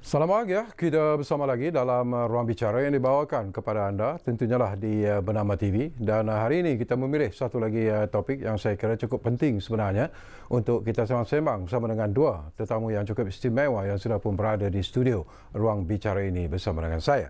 Selamat pagi ya, kita bersama lagi dalam ruang bicara yang dibawakan kepada anda tentunya lah di Bernama TV, dan hari ini kita memilih satu lagi topik yang saya kira cukup penting sebenarnya untuk kita sembang-sembang bersama dengan dua tetamu yang cukup istimewa yang sudah pun berada di studio ruang bicara ini bersama dengan saya.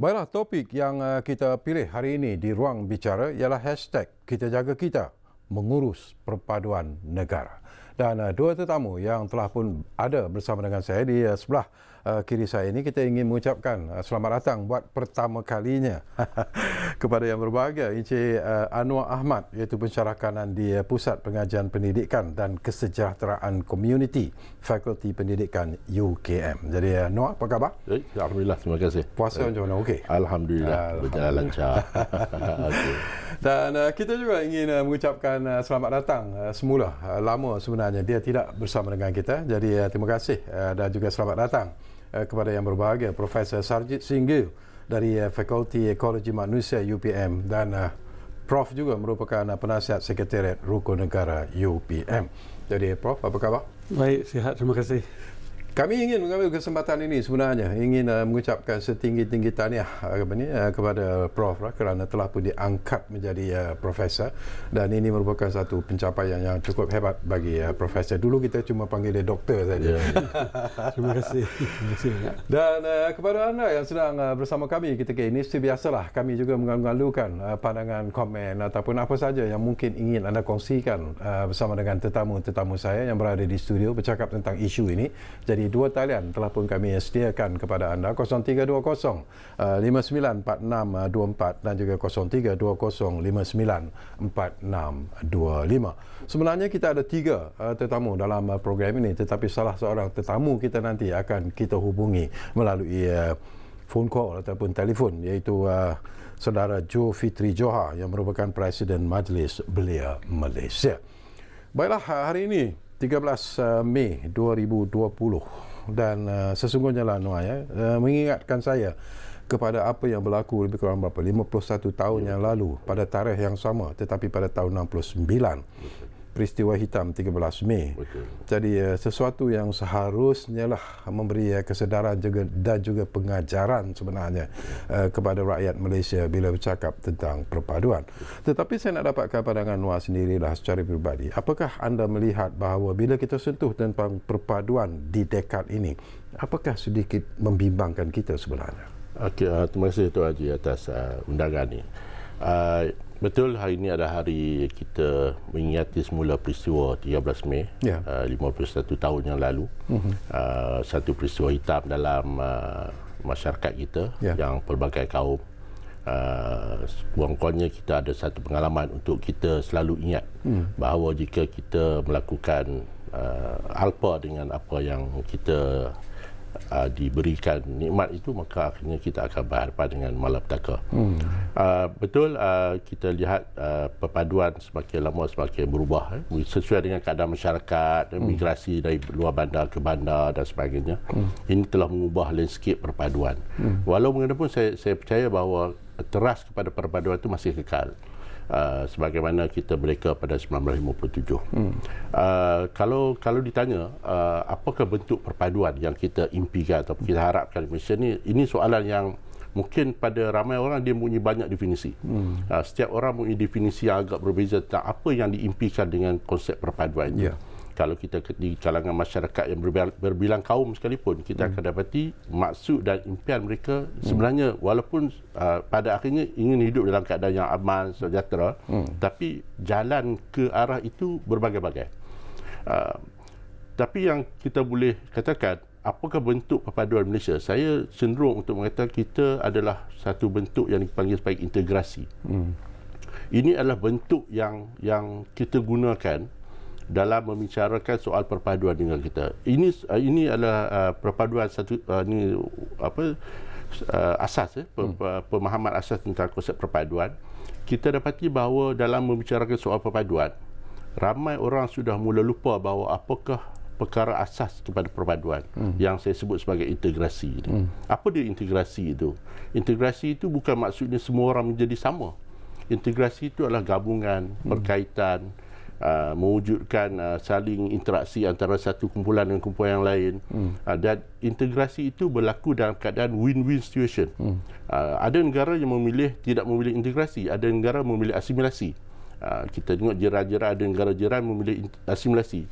Baiklah, topik yang kita pilih hari ini di ruang bicara ialah hashtag Kita Jaga Kita Mengurus Perpaduan Negara. Dan dua tetamu yang telah pun ada bersama dengan saya di sebelah kiri saya ini, kita ingin mengucapkan selamat datang buat pertama kalinya kepada yang berbahagia Encik Anwar Ahmad, iaitu pensyarah kanan di Pusat Pengajian Pendidikan dan Kesejahteraan Komuniti Fakulti Pendidikan UKM. Jadi Anwar, apa khabar? Alhamdulillah, terima kasih. Puasa macam mana? Okey. Alhamdulillah, berjalan lancar. Okay. Dan kita juga ingin mengucapkan selamat datang semula. Lama sebenarnya dia tidak bersama dengan kita. Jadi terima kasih dan juga selamat datang kepada yang berbahagia Profesor Sarjit Singgil dari Fakulti Ekologi Manusia UPM, dan Prof juga merupakan penasihat Sekretariat Rukun Negara UPM. Jadi Prof, apa khabar? Baik, sihat, terima kasih. Kami ingin mengambil kesempatan ini sebenarnya ingin mengucapkan setinggi-tinggi tahniah kepada Prof kerana telah pun diangkat menjadi profesor, dan ini merupakan satu pencapaian yang cukup hebat bagi profesor. Dulu kita cuma panggil dia doktor saja. Terima kasih. Terima kasih banyak. Dan kepada anda yang sedang bersama kami ketika ini, seperti biasalah kami juga mengalu-alukan pandangan, komen ataupun apa saja yang mungkin ingin anda kongsikan bersama dengan tetamu-tetamu saya yang berada di studio bercakap tentang isu ini. Jadi dua talian telah pun kami sediakan kepada anda, 0320 594624 dan juga 0320 594625. Sebenarnya kita ada tiga tetamu dalam program ini, tetapi salah seorang tetamu kita nanti akan kita hubungi melalui phone call ataupun telefon, iaitu saudara Jo Fitri Johar yang merupakan Presiden Majlis Belia Malaysia. Baiklah, hari ini 13 Mei 2020, dan sesungguhnya lah Noah mengingatkan saya kepada apa yang berlaku lebih kurang 51 tahun yang lalu pada tarikh yang sama, tetapi pada tahun 69. Peristiwa hitam 13 Mei. Betul. Jadi sesuatu yang seharusnya lah memberi kesedaran dan juga pengajaran sebenarnya kepada rakyat Malaysia bila bercakap tentang perpaduan. Tetapi saya nak dapatkan pandangan Noah sendirilah secara pribadi. Apakah anda melihat bahawa bila kita sentuh tentang perpaduan di dekad ini, apakah sedikit membimbangkan kita sebenarnya? Okey, terima kasih Tuan Haji atas undangan ini. Betul, hari ini adalah hari kita mengingati semula peristiwa 13 Mei, 51 tahun yang lalu. Satu peristiwa hitam dalam masyarakat kita, yang pelbagai kaum. Kurang-kurangnya kita ada satu pengalaman untuk kita selalu ingat bahawa jika kita melakukan alpa dengan apa yang kita diberikan nikmat itu, maka akhirnya kita akan berhadapan dengan malapetaka. Betul, kita lihat perpaduan semakin lama semakin berubah sesuai dengan keadaan masyarakat, migrasi dari luar bandar ke bandar dan sebagainya. Ini telah mengubah landscape perpaduan. Walau bagaimanapun saya percaya bahawa teras kepada perpaduan itu masih kekal. Sebagaimana kita mereka pada 1957. Kalau ditanya apakah bentuk perpaduan yang kita impikan atau kita harapkan di Malaysia ini soalan yang mungkin pada ramai orang dia mempunyai banyak definisi. Setiap orang mempunyai definisi yang agak berbeza tentang apa yang diimpikan dengan konsep perpaduan itu. Kalau kita di kalangan masyarakat yang berbilang kaum sekalipun, kita akan dapati maksud dan impian mereka sebenarnya walaupun pada akhirnya ingin hidup dalam keadaan yang aman, sejahtera, tapi jalan ke arah itu berbagai-bagai. Tapi yang kita boleh katakan, apakah bentuk perpaduan Malaysia? Saya cenderung untuk mengatakan kita adalah satu bentuk yang dipanggil sebagai integrasi. Ini adalah bentuk yang kita gunakan dalam membicarakan soal perpaduan dengan kita. Ini adalah perpaduan satu asas pemahaman asas tentang konsep perpaduan. Kita dapati bahawa dalam membicarakan soal perpaduan, ramai orang sudah mula lupa bahawa apakah perkara asas kepada perpaduan yang saya sebut sebagai integrasi. Apa dia integrasi itu? Integrasi itu bukan maksudnya semua orang menjadi sama. Integrasi itu adalah gabungan, perkaitan, mewujudkan saling interaksi antara satu kumpulan dengan kumpulan yang lain. Dan integrasi itu berlaku dalam keadaan win-win situation. Ada negara yang tidak memilih integrasi, ada negara memilih asimilasi. Kita tengok jiran-jiran, ada negara jiran memilih asimilasi.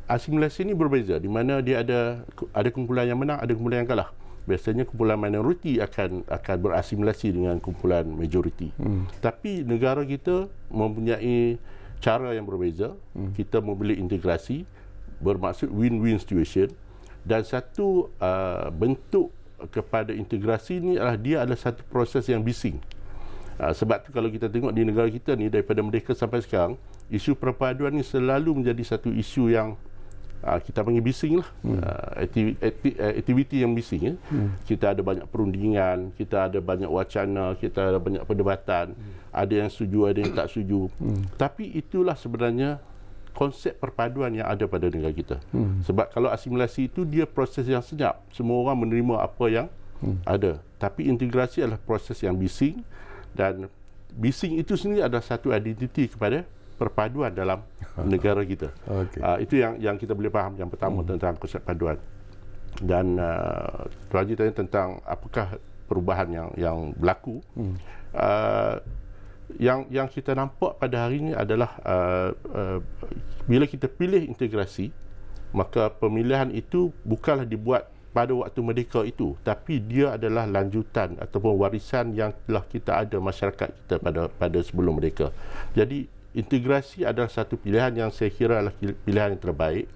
Asimilasi ini berbeza, di mana dia ada kumpulan yang menang, ada kumpulan yang kalah. Biasanya kumpulan minoriti akan berasimilasi dengan kumpulan majoriti. Tapi negara kita mempunyai cara yang berbeza. Kita memilih integrasi, bermaksud win-win situation. Dan satu bentuk kepada integrasi ini adalah satu proses yang bising. Sebab tu kalau kita tengok di negara kita ni, daripada merdeka sampai sekarang, isu perpaduan ni selalu menjadi satu isu yang kita panggil bising lah. Aktiviti yang bising. Kita ada banyak perundingan, kita ada banyak wacana, kita ada banyak perdebatan. Ada yang setuju, ada yang tak setuju. Tapi itulah sebenarnya konsep perpaduan yang ada pada negara kita. Sebab kalau asimilasi itu dia proses yang senyap, semua orang menerima apa yang ada. Tapi integrasi adalah proses yang bising, dan bising itu sendiri adalah satu identiti kepada perpaduan dalam negara kita. Itu yang kita boleh faham. Yang pertama tentang konsep paduan. Dan Tuan Haji tanya tentang apakah perubahan yang berlaku. Yang kita nampak pada hari ini adalah bila kita pilih integrasi, maka pemilihan itu bukanlah dibuat pada waktu merdeka itu, tapi dia adalah lanjutan ataupun warisan yang telah kita ada masyarakat kita pada sebelum merdeka. Jadi integrasi adalah satu pilihan yang saya kira adalah pilihan yang terbaik.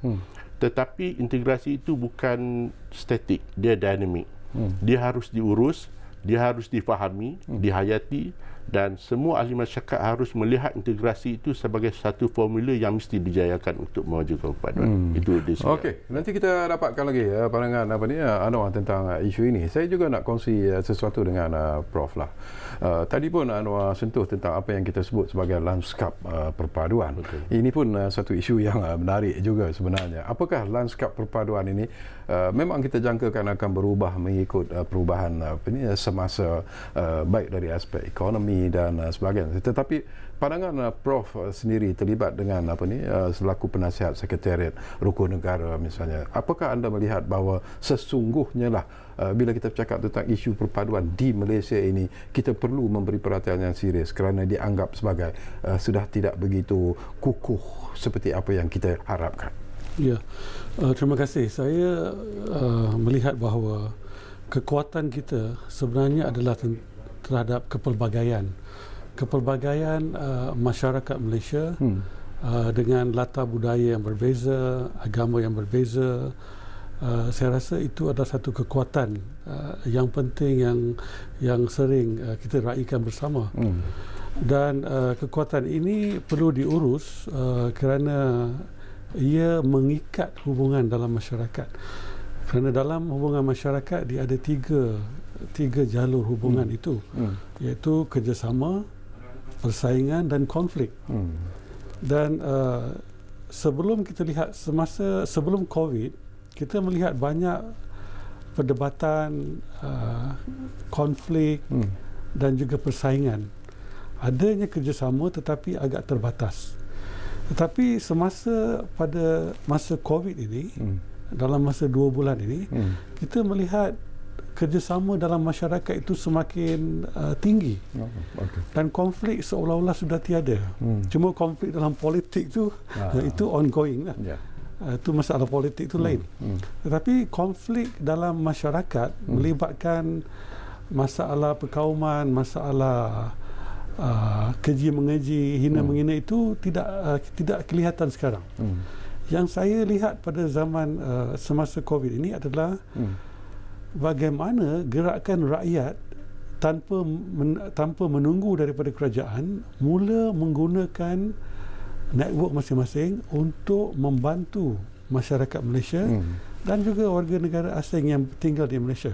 Tetapi integrasi itu bukan statik, dia dinamik. Dia harus diurus, dia harus difahami, dihayati, dan semua ahli masyarakat harus melihat integrasi itu sebagai satu formula yang mesti dijayakan untuk memajukan perpaduan. Itu dia. Okey, nanti kita dapatkan lagi pandangan Anwar tentang isu ini. Saya juga nak kongsi sesuatu dengan Prof lah. Tadi pun Anwar sentuh tentang apa yang kita sebut sebagai lanskap perpaduan. Betul. Ini pun satu isu yang menarik juga sebenarnya. Apakah lanskap perpaduan ini memang kita jangkakan akan berubah mengikut perubahan semasa, baik dari aspek ekonomi dan sebagainya. Tetapi pandangan Prof sendiri terlibat dengan selaku penasihat Sekretariat Rukun Negara misalnya. Apakah anda melihat bahawa sesungguhnya lah bila kita bercakap tentang isu perpaduan di Malaysia ini, kita perlu memberi perhatian yang serius kerana dianggap sebagai sudah tidak begitu kukuh seperti apa yang kita harapkan. Ya, terima kasih. Saya melihat bahawa kekuatan kita sebenarnya adalah terhadap kepelbagaian masyarakat Malaysia dengan latar budaya yang berbeza, agama yang berbeza. Saya rasa itu adalah satu kekuatan yang penting yang sering kita raikan bersama. Dan kekuatan ini perlu diurus kerana ia mengikat hubungan dalam masyarakat. Kerana dalam hubungan masyarakat dia ada tiga jalur hubungan itu, iaitu kerjasama, persaingan dan konflik. Dan sebelum kita lihat sebelum COVID, kita melihat banyak perdebatan, konflik dan juga persaingan. Adanya kerjasama tetapi agak terbatas. Tetapi pada masa COVID ini, dalam masa 2 bulan ini, kita melihat kerjasama dalam masyarakat itu semakin tinggi. Dan konflik seolah-olah sudah tiada. Cuma konflik dalam politik tu itu ongoing lah. Itu masalah politik itu lain. Tetapi konflik dalam masyarakat melibatkan masalah perkauman, masalah keji-mengeji, hina-menghina itu tidak kelihatan sekarang. Yang saya lihat pada zaman semasa COVID ini adalah bagaimana gerakan rakyat tanpa menunggu daripada kerajaan mula menggunakan network masing-masing untuk membantu masyarakat Malaysia dan juga warga negara asing yang tinggal di Malaysia.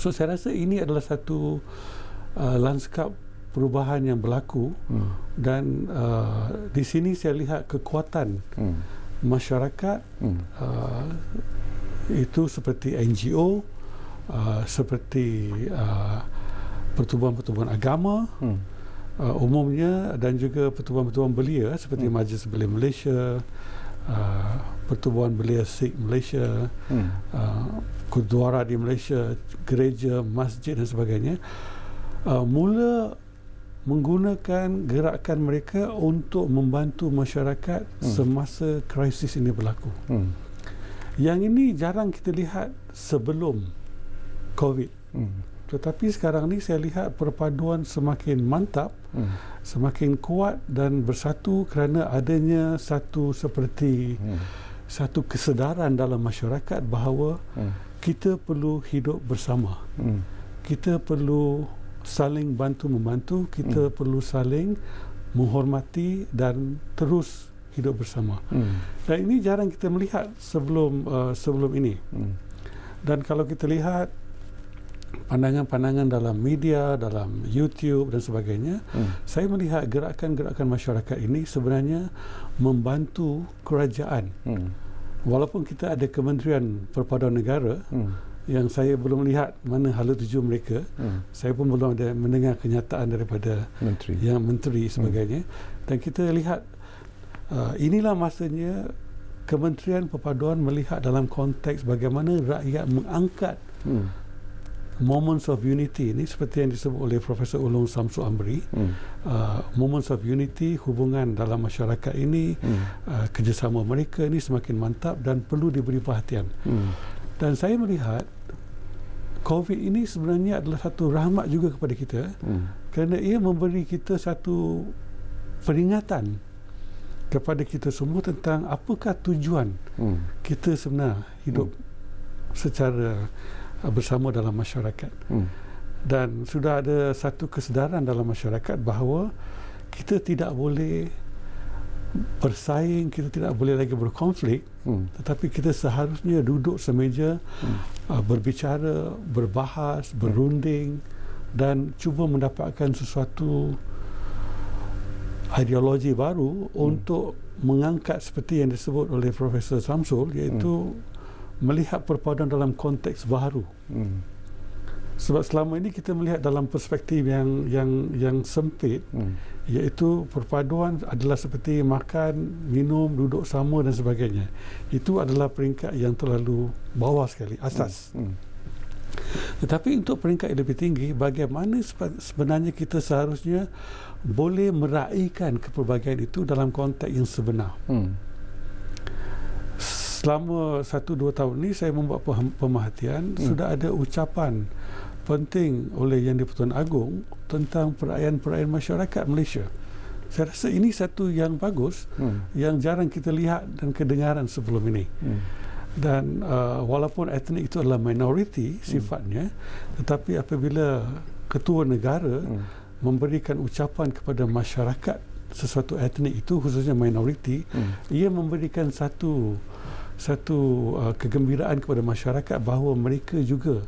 So saya rasa ini adalah satu lanskap perubahan yang berlaku dan di sini saya lihat kekuatan masyarakat itu seperti NGO, seperti pertubuhan-pertubuhan agama umumnya dan juga pertubuhan-pertubuhan belia seperti Majlis Belia Malaysia, Pertubuhan Belia Sikh Malaysia, Gurdwara di Malaysia, gereja, masjid dan sebagainya, mula menggunakan gerakan mereka untuk membantu masyarakat semasa krisis ini berlaku. Yang ini jarang kita lihat sebelum COVID. Tetapi sekarang ni saya lihat perpaduan semakin mantap, semakin kuat dan bersatu kerana adanya satu kesedaran dalam masyarakat bahawa kita perlu hidup bersama. Kita perlu saling bantu-membantu, kita perlu saling menghormati dan terus hidup bersama. Dan ini jarang kita melihat sebelum ini. Dan kalau kita lihat pandangan-pandangan dalam media, dalam YouTube dan sebagainya, saya melihat gerakan-gerakan masyarakat ini sebenarnya membantu kerajaan. Walaupun kita ada Kementerian Perpaduan Negara yang saya belum lihat mana hala tuju mereka, saya pun belum ada mendengar kenyataan daripada menteri sebagainya. Dan kita lihat inilah masanya Kementerian Perpaduan melihat dalam konteks bagaimana rakyat mengangkat Moments of Unity ini seperti yang disebut oleh Profesor Ulung Samsu Amri. Moments of Unity, hubungan dalam masyarakat ini, kerjasama mereka ini semakin mantap dan perlu diberi perhatian. Dan saya melihat COVID ini sebenarnya adalah satu rahmat juga kepada kita, kerana ia memberi kita satu peringatan kepada kita semua tentang apakah tujuan kita sebenar hidup secara bersama dalam masyarakat. Dan sudah ada satu kesedaran dalam masyarakat bahawa kita tidak boleh bersaing, kita tidak boleh lagi berkonflik, tetapi kita seharusnya duduk semeja, berbicara, berbahas, berunding dan cuba mendapatkan sesuatu ideologi baru untuk mengangkat seperti yang disebut oleh Profesor Samsul, iaitu melihat perpaduan dalam konteks baru. Sebab selama ini kita melihat dalam perspektif yang sempit, iaitu perpaduan adalah seperti makan, minum, duduk sama dan sebagainya. Itu adalah peringkat yang terlalu bawah sekali, asas. Tetapi untuk peringkat yang lebih tinggi, bagaimana sebenarnya kita seharusnya boleh meraihkan kepelbagaian itu dalam konteks yang sebenar. Selama 1-2 tahun ini saya membuat pemerhatian, sudah ada ucapan penting oleh Yang di-Pertuan Agong tentang perayaan-perayaan masyarakat Malaysia. Saya rasa ini satu yang bagus, yang jarang kita lihat dan kedengaran sebelum ini. Dan walaupun etnik itu adalah minoriti sifatnya, tetapi apabila ketua negara memberikan ucapan kepada masyarakat sesuatu etnik itu, khususnya minoriti, ia memberikan satu kegembiraan kepada masyarakat bahawa mereka juga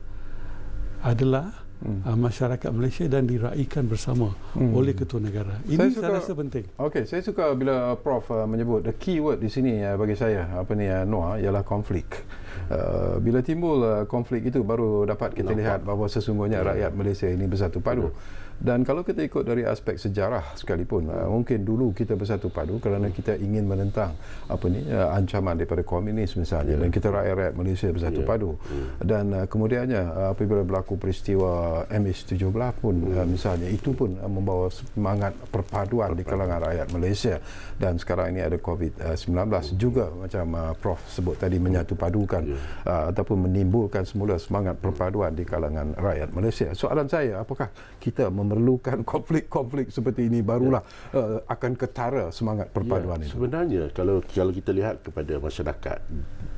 adalah masyarakat Malaysia dan diraihkan bersama oleh ketua negara. Ini saya rasa penting. Okey, saya suka bila Prof menyebut the key word di sini bagi saya Noah ialah konflik. Bila timbul konflik itu baru dapat kita lihat bahawa sesungguhnya rakyat Malaysia ini bersatu padu. Dan kalau kita ikut dari aspek sejarah sekalipun, mungkin dulu kita bersatu padu kerana kita ingin menentang ancaman daripada komunis misalnya, dan kita rakyat Malaysia bersatu padu. Dan kemudiannya apabila berlaku peristiwa MH17 pun misalnya, itu pun membawa semangat perpaduan di kalangan rakyat Malaysia. Dan sekarang ini ada COVID-19 juga, macam Prof sebut tadi, menyatu padukan ataupun menimbulkan semula semangat perpaduan di kalangan rakyat Malaysia. Soalan saya, apakah kita memerlukan konflik-konflik seperti ini barulah akan ketara semangat perpaduan itu? Sebenarnya kalau kita lihat kepada masyarakat,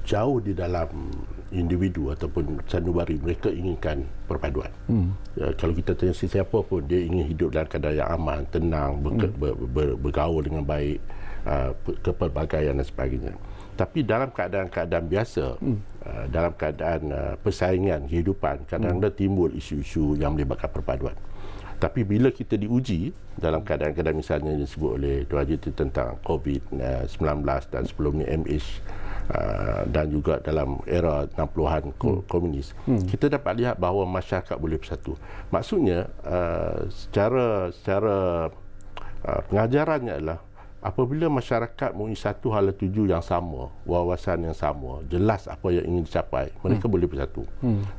jauh di dalam individu ataupun sanubari mereka inginkan perpaduan. Kalau kita tanya sesiapa pun, dia ingin hidup dalam keadaan yang aman, tenang, bergaul dengan baik, kepelbagaian dan sebagainya. Tapi dalam keadaan-keadaan biasa, dalam keadaan persaingan kehidupan, kadang-kadang timbul isu-isu yang melibatkan perpaduan. Tapi bila kita diuji dalam keadaan-keadaan misalnya disebut oleh Tuan Haji tentang COVID-19 dan sebelumnya dan juga dalam era 60-an komunis, kita dapat lihat bahawa masyarakat boleh bersatu. Maksudnya secara pengajarannya adalah apabila masyarakat mempunyai satu hala tuju yang sama, wawasan yang sama, jelas apa yang ingin dicapai, mereka boleh bersatu.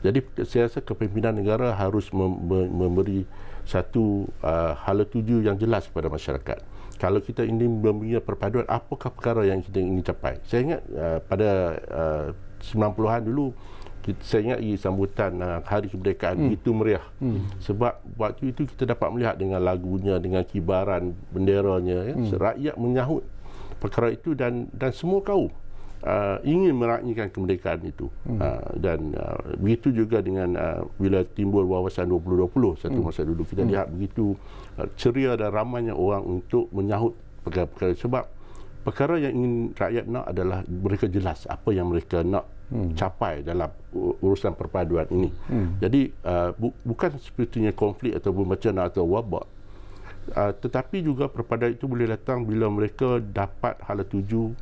Jadi saya rasa kepimpinan negara harus memberi satu hala tuju yang jelas kepada masyarakat. Kalau kita ingin mempunyai perpaduan, apakah perkara yang kita ingin capai? Saya ingat pada 90-an dulu, saya ingat sambutan Hari Kemerdekaan begitu meriah. Sebab waktu itu kita dapat melihat dengan lagunya, dengan kibaran benderanya, rakyat menyahut perkara itu dan semua kaum ingin meraihkan kemerdekaan itu. Dan begitu juga dengan bila timbul wawasan 2020, satu masa dulu kita lihat begitu ceria dan ramainya orang untuk menyahut perkara-perkara. Sebab perkara yang ingin rakyat nak adalah mereka jelas apa yang mereka nak capai dalam urusan perpaduan ini. Jadi bukan sepertinya konflik atau bencana atau wabak, tetapi juga perpaduan itu boleh datang bila mereka dapat hala tuju,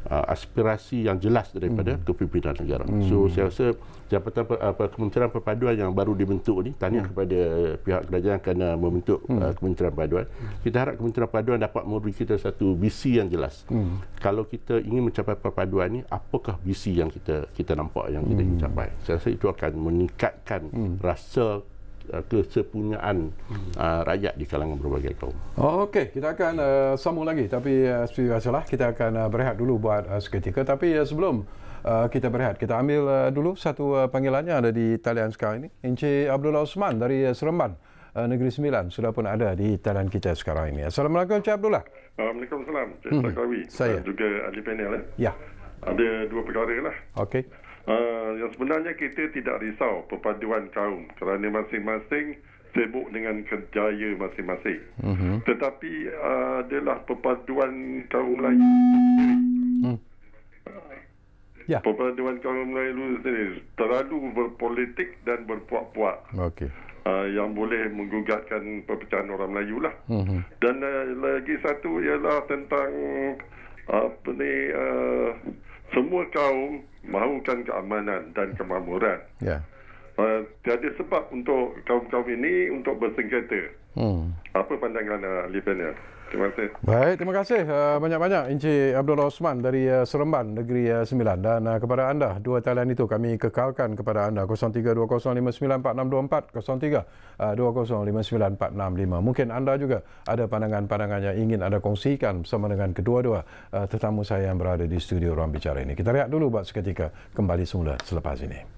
aspirasi yang jelas daripada kepimpinan negara. So saya rasa Jabatan Kementerian Perpaduan yang baru dibentuk ni, tahniah kepada pihak kerajaan kerana membentuk Kementerian Perpaduan. Kita harap Kementerian Perpaduan dapat memberi kita satu visi yang jelas. Kalau kita ingin mencapai perpaduan ni, apakah visi yang kita nampak yang kita ingin capai? Saya rasa itu akan meningkatkan rasa kesepunyaan rakyat di kalangan berbagai kaum. Okey, kita akan sambung lagi, tapi seperti biasalah kita akan berehat dulu buat seketika. Tapi sebelum kita berehat, kita ambil dulu satu panggilannya ada di talian sekarang ini. Encik Abdullah Osman dari Seremban Negeri Sembilan sudah pun ada di talian kita sekarang ini. Assalamualaikum Encik Abdullah. Waalaikumsalam Cik Sakawi. Saya juga ahli panel. Ya. Ada dua perkara lah. Okey. Yang sebenarnya kita tidak risau perpaduan kaum kerana masing-masing sibuk dengan kerjaya masing-masing. Tetapi adalah perpaduan kaum Melayu sendiri. Ya. Perpaduan kaum Melayu sendiri terlalu berpolitik dan berpuak-puak. Okey. Yang boleh menggugatkan perpecahan orang Melayu lah. Dan lagi satu ialah tentang semua kaum mahukan keamanan dan kemakmuran. Ya. Tiada sebab untuk kaum-kaum ini untuk bersengketa. Apa pandangan ahli panel? Terima kasih. Baik, terima kasih banyak-banyak Encik Abdullah Osman dari Seremban Negeri Sembilan. Dan kepada anda, dua talian itu kami kekalkan kepada anda 0320594624, 0320594655. Mungkin anda juga ada pandangan-pandangan yang ingin anda kongsikan bersama dengan kedua-dua tetamu saya yang berada di studio Ruang Bicara ini. Kita rehat dulu buat seketika, kembali semula selepas ini.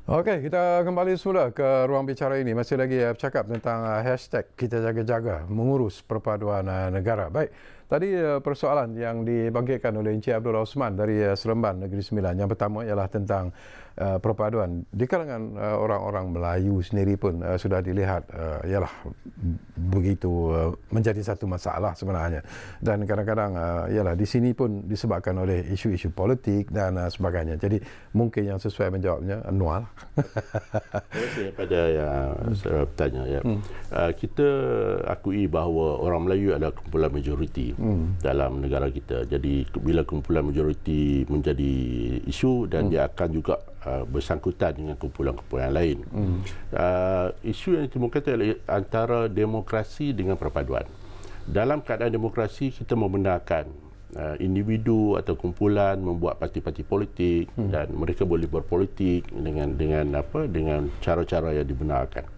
Okey, kita kembali semula ke Ruang Bicara ini. Masih lagi bercakap tentang hashtag kita jaga-jaga mengurus perpaduan negara. Baik, tadi persoalan yang dibangkitkan oleh Encik Abdullah Osman dari Seremban Negeri Sembilan. Yang pertama ialah tentang perpaduan di kalangan orang-orang Melayu sendiri pun sudah dilihat ialah begitu menjadi satu masalah sebenarnya. Dan kadang-kadang ialah di sini pun disebabkan oleh isu-isu politik dan sebagainya. Jadi mungkin yang sesuai menjawabnya Anwar. Terima kasih pada yang saya bertanya. Ya. Kita akui bahawa orang Melayu adalah kumpulan majoriti dalam negara kita. Jadi bila kumpulan majoriti menjadi isu dan dia akan juga bersangkutan dengan kumpulan-kumpulan lain. Isu yang ditemukan adalah antara demokrasi dengan perpaduan. Dalam keadaan demokrasi, kita membenarkan individu atau kumpulan membuat parti-parti politik dan mereka boleh berpolitik dengan cara-cara yang dibenarkan.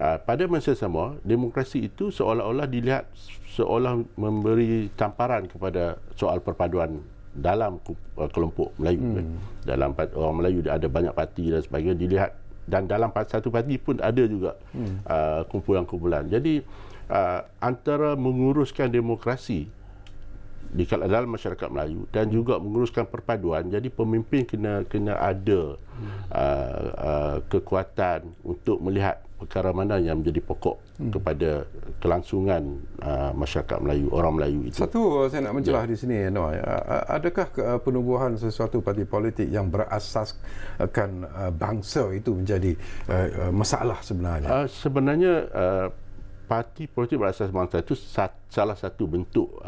Pada masa sama, demokrasi itu seolah-olah dilihat seolah memberi tamparan kepada soal perpaduan dalam kelompok Melayu. Dalam orang Melayu ada banyak parti dan sebagainya dilihat, dan dalam satu parti pun ada juga kumpulan-kumpulan. Jadi antara menguruskan demokrasi di dalam masyarakat Melayu dan juga menguruskan perpaduan. Jadi pemimpin kena ada kekuatan untuk melihat perkara mana yang menjadi pokok kepada kelangsungan masyarakat Melayu, orang Melayu itu. Satu saya nak mencelah di sini, Noah. Adakah penubuhan sesuatu parti politik yang berasaskan bangsa itu menjadi masalah sebenarnya? Sebenarnya parti politik berasas bangsa itu salah satu bentuk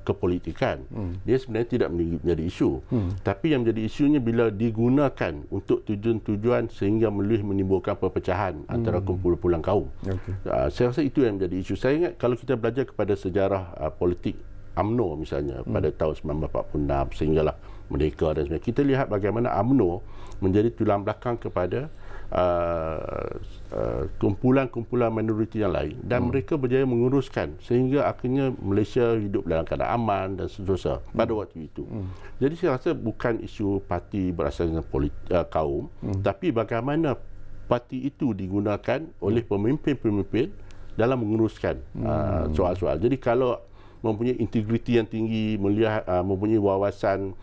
kepolitikan. Dia sebenarnya tidak menjadi isu. Tapi yang menjadi isunya bila digunakan untuk tujuan-tujuan sehingga menimbulkan perpecahan antara kumpulan kaum. Okay. Saya rasa itu yang menjadi isu. Saya ingat kalau kita belajar kepada sejarah politik UMNO misalnya pada tahun 1946 sehinggalah merdeka dan sebagainya, kita lihat bagaimana UMNO menjadi tulang belakang kepada kumpulan-kumpulan minoriti yang lain dan mereka berjaya menguruskan sehingga akhirnya Malaysia hidup dalam keadaan aman dan seterusnya pada waktu itu. Jadi saya rasa bukan isu parti berasaskan kaum, tapi bagaimana parti itu digunakan oleh pemimpin-pemimpin dalam menguruskan soal-soal. Jadi kalau mempunyai integriti yang tinggi, melihat mempunyai wawasan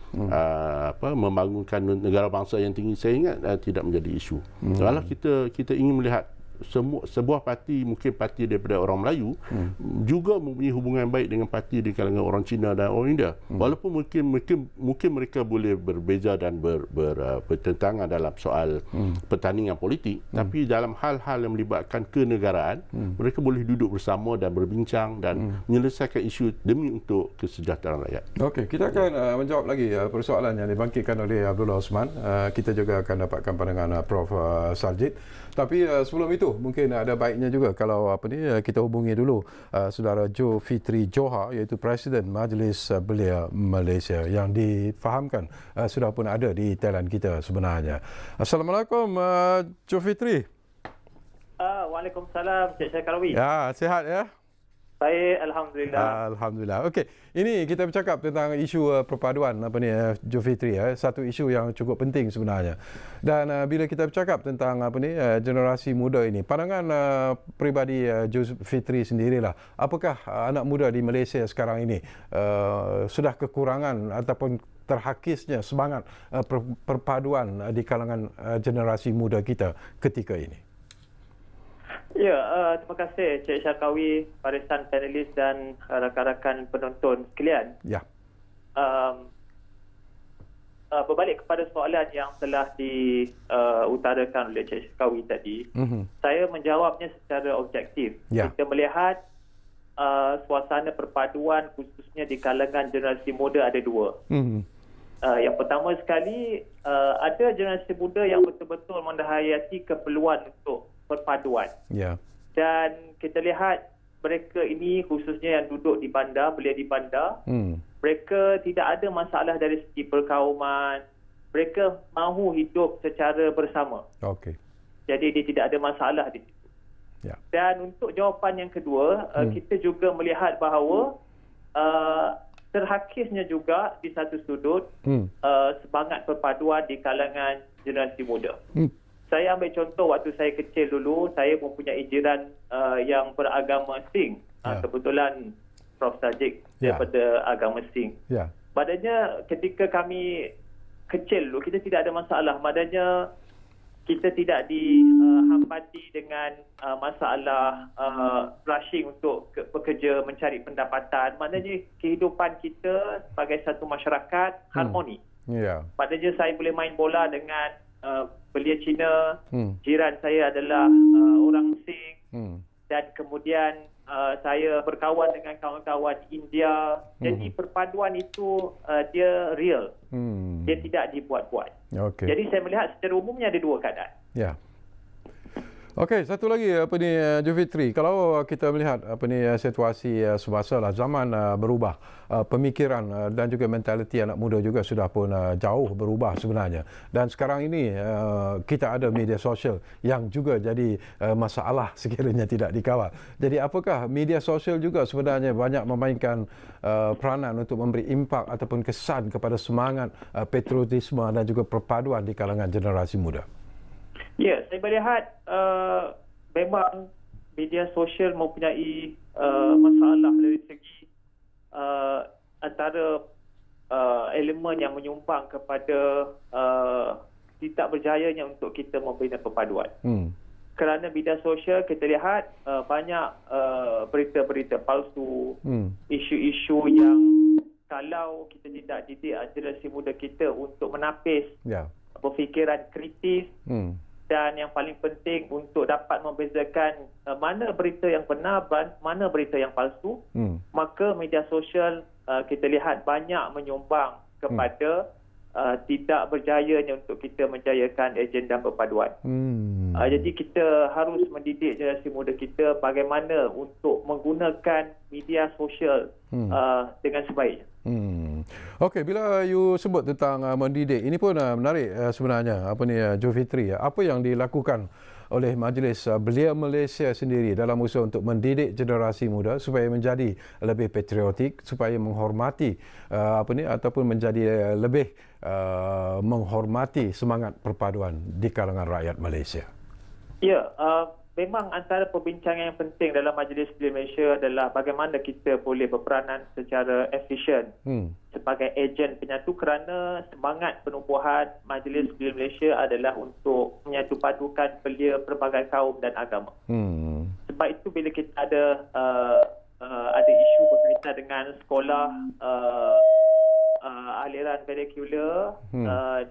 membangunkan negara bangsa yang tinggi, saya ingat tidak menjadi isu. Kalau kita ingin melihat sebuah parti, mungkin parti daripada orang Melayu juga mempunyai hubungan baik dengan parti di kalangan orang Cina dan orang India. Walaupun mungkin mereka boleh berbeza dan bertentangan dalam soal pertandingan politik, tapi dalam hal-hal yang melibatkan kenegaraan, mereka boleh duduk bersama dan berbincang dan menyelesaikan isu demi untuk kesejahteraan rakyat. Okey, kita akan menjawab lagi persoalan yang dibangkitkan oleh Abdullah Osman. Kita juga akan dapatkan pandangan Prof Sarjit. Tapi sebelum itu mungkin ada baiknya juga kalau kita hubungi dulu saudara Zulkifli Johar, iaitu Presiden Majlis Belia Malaysia yang difahamkan sudah pun ada di talian kita sebenarnya. Assalamualaikum Zulkifli. Waalaikumsalam Cik Syakarawi. Ya, sihat ya? Baik, alhamdulillah. Alhamdulillah. Okey, ini kita bercakap tentang isu perpaduan Zulkifli, satu isu yang cukup penting sebenarnya. Dan bila kita bercakap tentang generasi muda ini, pandangan peribadi Zulkifli sendirilah, apakah anak muda di Malaysia sekarang ini sudah kekurangan ataupun terhakisnya semangat perpaduan di kalangan generasi muda kita ketika ini? Ya, terima kasih Cik Syarkawi, barisan panelis dan rakan-rakan penonton sekalian. Ya. Berbalik kepada soalan yang telah diutarakan oleh Cik Syarkawi tadi, saya menjawabnya secara objektif. Ya. Kita melihat suasana perpaduan khususnya di kalangan generasi muda ada dua. Yang pertama sekali, ada generasi muda yang betul-betul menghayati keperluan untuk perpaduan. Ya. Dan kita lihat mereka ini khususnya yang duduk di bandar, belia di bandar, mereka tidak ada masalah dari segi perkauman. Mereka mahu hidup secara bersama. Okey. Jadi dia tidak ada masalah di situ. Ya. Dan untuk jawapan yang kedua, kita juga melihat bahawa terhakisnya juga di satu sudut semangat perpaduan di kalangan generasi muda. Saya ambil contoh waktu saya kecil dulu, saya mempunyai jiran yang beragama Sing. Kebetulan Prof Sajik daripada agama Sing. Maknanya ketika kami kecil dulu, kita tidak ada masalah. Maknanya kita tidak dihambati dengan masalah rushing untuk bekerja, mencari pendapatan. Maknanya kehidupan kita sebagai satu masyarakat harmoni. Maknanya saya boleh main bola dengan belia Cina, jiran saya adalah orang Sing, dan kemudian saya berkawan dengan kawan-kawan India. Jadi perpaduan itu dia real, dia tidak dibuat-buat. Jadi saya melihat secara umumnya ada dua keadaan. Ya. Okey, satu lagi Zulkifli, kalau kita melihat situasi semasa zaman berubah, pemikiran dan juga mentaliti anak muda juga sudah pun jauh berubah sebenarnya. Dan sekarang ini kita ada media sosial yang juga jadi masalah sekiranya tidak dikawal. Jadi apakah media sosial juga sebenarnya banyak memainkan peranan untuk memberi impak ataupun kesan kepada semangat patriotisme dan juga perpaduan di kalangan generasi muda? Ya, saya melihat memang media sosial mempunyai masalah dari segi antara elemen yang menyumbang kepada tidak berjayanya untuk kita membina perpaduan. Kerana bidang sosial kita lihat banyak berita-berita palsu, isu-isu yang kalau kita tidak didik generasi muda kita untuk menapis berfikiran kritis, dan yang paling penting untuk dapat membezakan mana berita yang benar, mana berita yang palsu, maka media sosial kita lihat banyak menyumbang kepada tidak berjayanya untuk kita menjayakan agenda perpaduan. Jadi kita harus mendidik generasi muda kita bagaimana untuk menggunakan media sosial dengan sebaiknya. Okey, bila you sebut tentang mendidik, ini pun menarik sebenarnya. Joe Fitri, apa yang dilakukan oleh Majlis Belia Malaysia sendiri dalam usaha untuk mendidik generasi muda supaya menjadi lebih patriotik, supaya menghormati ataupun menjadi lebih menghormati semangat perpaduan di kalangan rakyat Malaysia? Ya, memang antara perbincangan yang penting dalam Majlis Belia Malaysia adalah bagaimana kita boleh berperanan secara efisien sebagai ejen penyatu, kerana semangat penubuhan Majlis Belia Malaysia adalah untuk menyatu padukan belia pelbagai kaum dan agama. Sebab itu bila kita ada isu berkaitan dengan sekolah aliran vernacular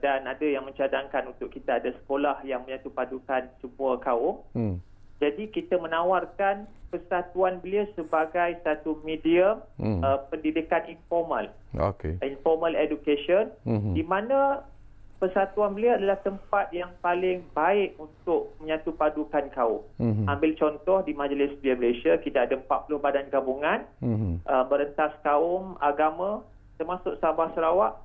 dan ada yang mencadangkan untuk kita ada sekolah yang menyatu padukan semua kaum. Jadi kita menawarkan persatuan belia sebagai satu medium pendidikan informal, informal education, di mana persatuan belia adalah tempat yang paling baik untuk menyatu padukan kaum. Ambil contoh di Majlis Belia Malaysia, kita ada 40 badan gabungan merentas kaum, agama, termasuk Sabah Sarawak,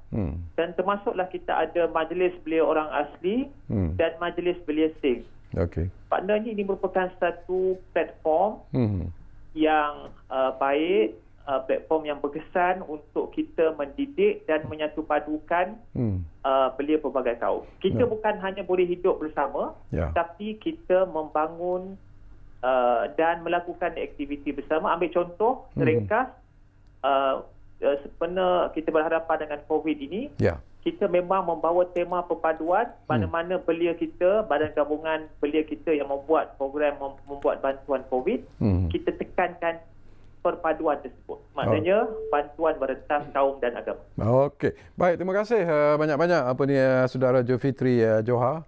dan termasuklah kita ada Majlis Belia Orang Asli dan Majlis Belia Sing. Maknanya ini merupakan satu platform yang baik, platform yang berkesan untuk kita mendidik dan menyatu padukan belia pelbagai kaum. Kita bukan hanya boleh hidup bersama, tapi kita membangun dan melakukan aktiviti bersama. Ambil contoh ringkas, sebenarnya kita berhadapan dengan COVID ini, kita memang membawa tema perpaduan, mana-mana belia kita, badan gabungan belia kita yang membuat program, membuat bantuan COVID, kita tekankan perpaduan tersebut. Maknanya bantuan merentas kaum dan agama. Okey. Baik, terima kasih banyak-banyak saudara Joe Fitri Johar,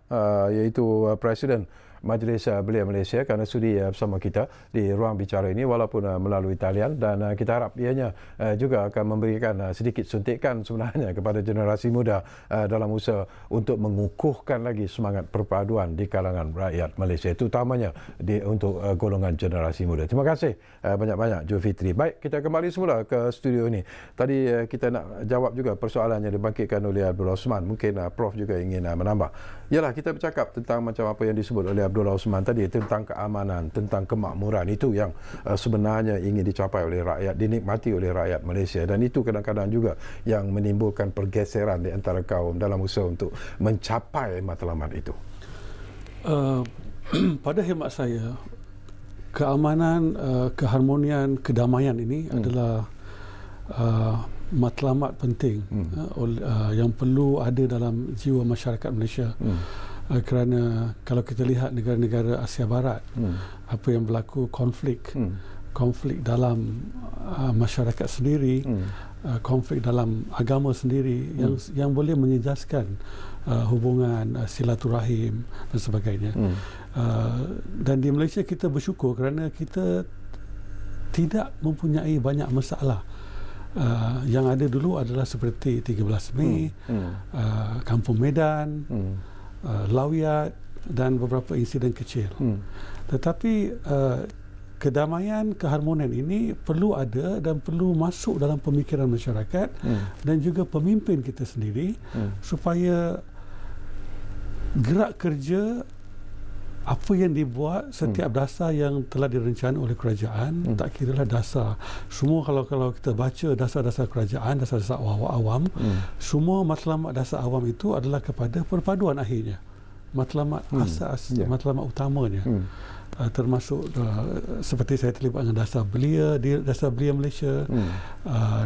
iaitu Presiden Majlis Belia Malaysia, kerana sudi bersama kita di ruang bicara ini walaupun melalui talian, dan kita harap ianya juga akan memberikan sedikit suntikan sebenarnya kepada generasi muda dalam usaha untuk mengukuhkan lagi semangat perpaduan di kalangan rakyat Malaysia, terutamanya untuk golongan generasi muda. Terima kasih banyak-banyak Joe Fitri. Baik, kita kembali semula ke studio ini. Tadi kita nak jawab juga persoalan yang dibangkitkan oleh Abdullah Osman. Mungkin Prof juga ingin menambah. Yalah, kita bercakap tentang macam apa yang disebut oleh Abdullah Osman tadi tentang keamanan, tentang kemakmuran. Itu yang sebenarnya ingin dicapai oleh rakyat, dinikmati oleh rakyat Malaysia, dan itu kadang-kadang juga yang menimbulkan pergeseran di antara kaum dalam usaha untuk mencapai matlamat itu. Pada hemat saya, keamanan, keharmonian, kedamaian ini adalah matlamat penting yang perlu ada dalam jiwa masyarakat Malaysia. Kerana kalau kita lihat negara-negara Asia Barat, apa yang berlaku, konflik dalam masyarakat sendiri, konflik dalam agama sendiri yang boleh menyejaskan hubungan silaturahim dan sebagainya. Dan di Malaysia kita bersyukur kerana kita tidak mempunyai banyak masalah. Yang ada dulu adalah seperti 13 Mei, Kampung Medan, Lawiyat dan beberapa insiden kecil. Tetapi kedamaian, keharmonian ini perlu ada dan perlu masuk dalam pemikiran masyarakat dan juga pemimpin kita sendiri, supaya gerak kerja apa yang dibuat, setiap dasar yang telah direncanakan oleh kerajaan, tak kiralah dasar semua, kalau kita baca dasar-dasar kerajaan, dasar-dasar awam, semua matlamat dasar awam itu adalah kepada perpaduan akhirnya, matlamat asas, matlamat utamanya. termasuk seperti saya terlibat dengan dasar belia Malaysia,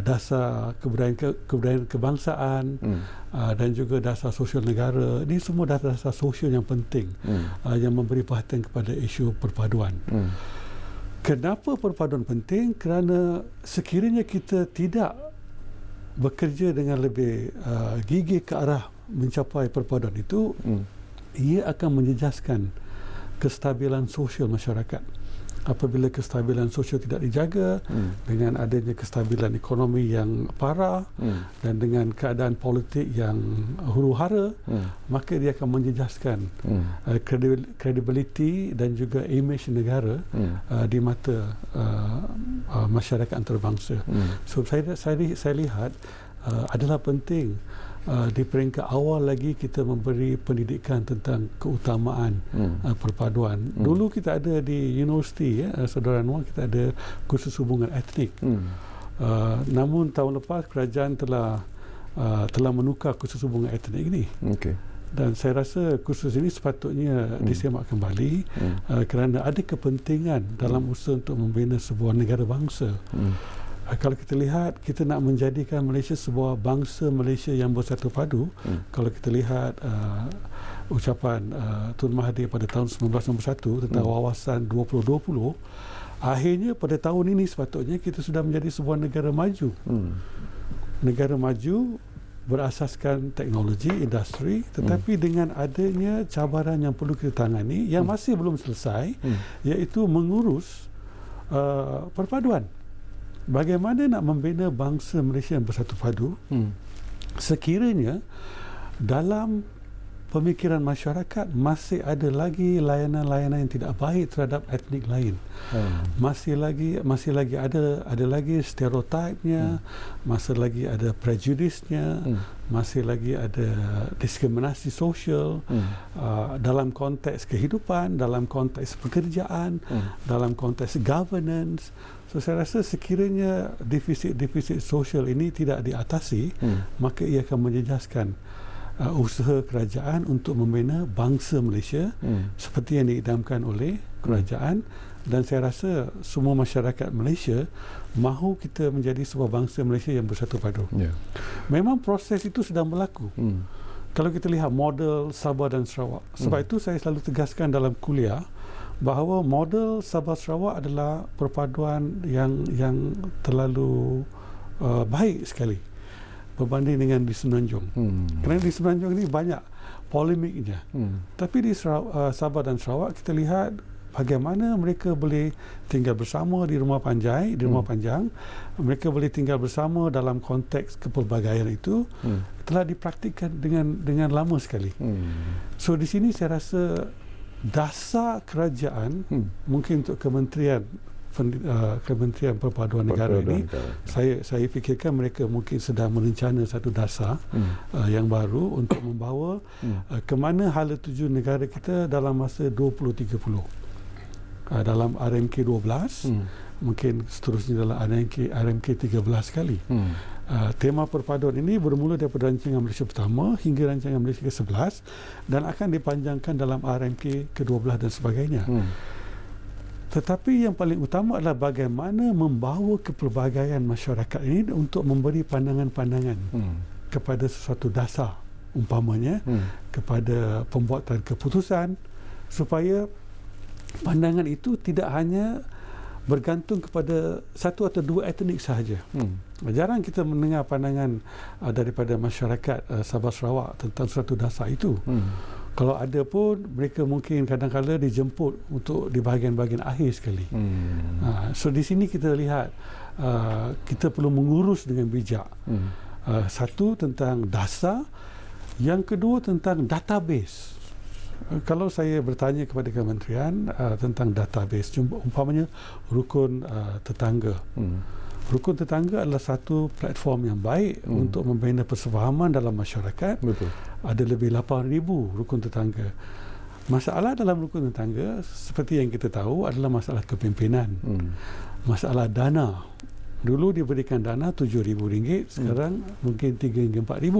dasar kebudayaan kebangsaan, dan juga dasar sosial negara. Ini semua dasar sosial yang penting yang memberi perhatian kepada isu perpaduan. Kenapa perpaduan penting? Kerana sekiranya kita tidak bekerja dengan lebih gigih ke arah mencapai perpaduan itu, ia akan menjejaskan kestabilan sosial masyarakat. Apabila kestabilan sosial tidak dijaga, dengan adanya kestabilan ekonomi yang parah dan dengan keadaan politik yang huru-hara, maka dia akan menjejaskan credibility dan juga image negara di mata masyarakat antarabangsa. So saya lihat adalah penting di peringkat awal lagi kita memberi pendidikan tentang keutamaan perpaduan. Dulu kita ada di universiti, Saudara Anwar, kita ada kursus hubungan etnik. Namun tahun lepas kerajaan telah menukar kursus hubungan etnik ini. Dan saya rasa kursus ini sepatutnya disemak kembali kerana ada kepentingan dalam usaha untuk membina sebuah negara bangsa. Kalau kita lihat, kita nak menjadikan Malaysia sebuah bangsa Malaysia yang bersatu padu. Kalau kita lihat ucapan Tun Mahathir pada tahun 1961 tentang wawasan 2020, akhirnya pada tahun ini sepatutnya kita sudah menjadi sebuah negara maju. Negara maju berasaskan teknologi, industri, tetapi dengan adanya cabaran yang perlu kita tangani yang masih belum selesai, iaitu mengurus perpaduan. Bagaimana nak membina bangsa Malaysia yang bersatu padu sekiranya dalam pemikiran masyarakat masih ada lagi layanan-layanan yang tidak baik terhadap etnik lain. Masih lagi ada lagi stereotipnya, masih lagi ada prejudisnya, masih lagi ada diskriminasi sosial dalam konteks kehidupan, dalam konteks pekerjaan, dalam konteks governance. So saya rasa sekiranya defisit sosial ini tidak diatasi, maka ia akan menjejaskan usaha kerajaan untuk membina bangsa Malaysia seperti yang diidamkan oleh kerajaan. Dan saya rasa semua masyarakat Malaysia mahu kita menjadi sebuah bangsa Malaysia yang bersatu padu. Memang proses itu sedang berlaku. Kalau kita lihat model Sabah dan Sarawak, sebab itu saya selalu tegaskan dalam kuliah bahawa model Sabah Sarawak adalah perpaduan yang terlalu baik sekali berbanding dengan di Semenanjung. Kerana di Semenanjung ini banyak polemiknya. Tapi di Sabah dan Sarawak kita lihat bagaimana mereka boleh tinggal bersama di rumah panjang, mereka boleh tinggal bersama dalam konteks kepelbagaian itu telah dipraktikkan dengan lama sekali. So di sini saya rasa dasar kerajaan mungkin untuk Kementerian Perpaduan Negara ini, saya fikirkan mereka mungkin sedang merencana satu dasar yang baru untuk membawa ke mana hala tuju negara kita dalam masa 2030. Dalam RMK 12, mungkin seterusnya dalam RMK 13 kali. Tema perpaduan ini bermula daripada rancangan Malaysia pertama hingga rancangan Malaysia ke-11 dan akan dipanjangkan dalam RMK ke-12 dan sebagainya. Tetapi yang paling utama adalah bagaimana membawa kepelbagaian masyarakat ini untuk memberi pandangan-pandangan kepada sesuatu dasar, umpamanya kepada pembuatan keputusan, supaya pandangan itu tidak hanya bergantung kepada satu atau dua etnik sahaja. Jarang kita mendengar pandangan daripada masyarakat Sabah Sarawak tentang suatu dasar itu. Kalau ada pun, mereka mungkin kadang-kadang dijemput untuk di bahagian-bahagian akhir sekali. So di sini kita lihat kita perlu mengurus dengan bijak. Satu tentang dasar, yang kedua tentang database. Kalau saya bertanya kepada kementerian tentang database, umpamanya rukun tetangga. Rukun tetangga adalah satu platform yang baik untuk membina persefahaman dalam masyarakat. Betul. Ada lebih 8,000 rukun tetangga. Masalah dalam rukun tetangga seperti yang kita tahu adalah masalah kepimpinan. Masalah dana. Dulu diberikan dana RM7,000, sekarang mungkin RM3 hingga RM4,000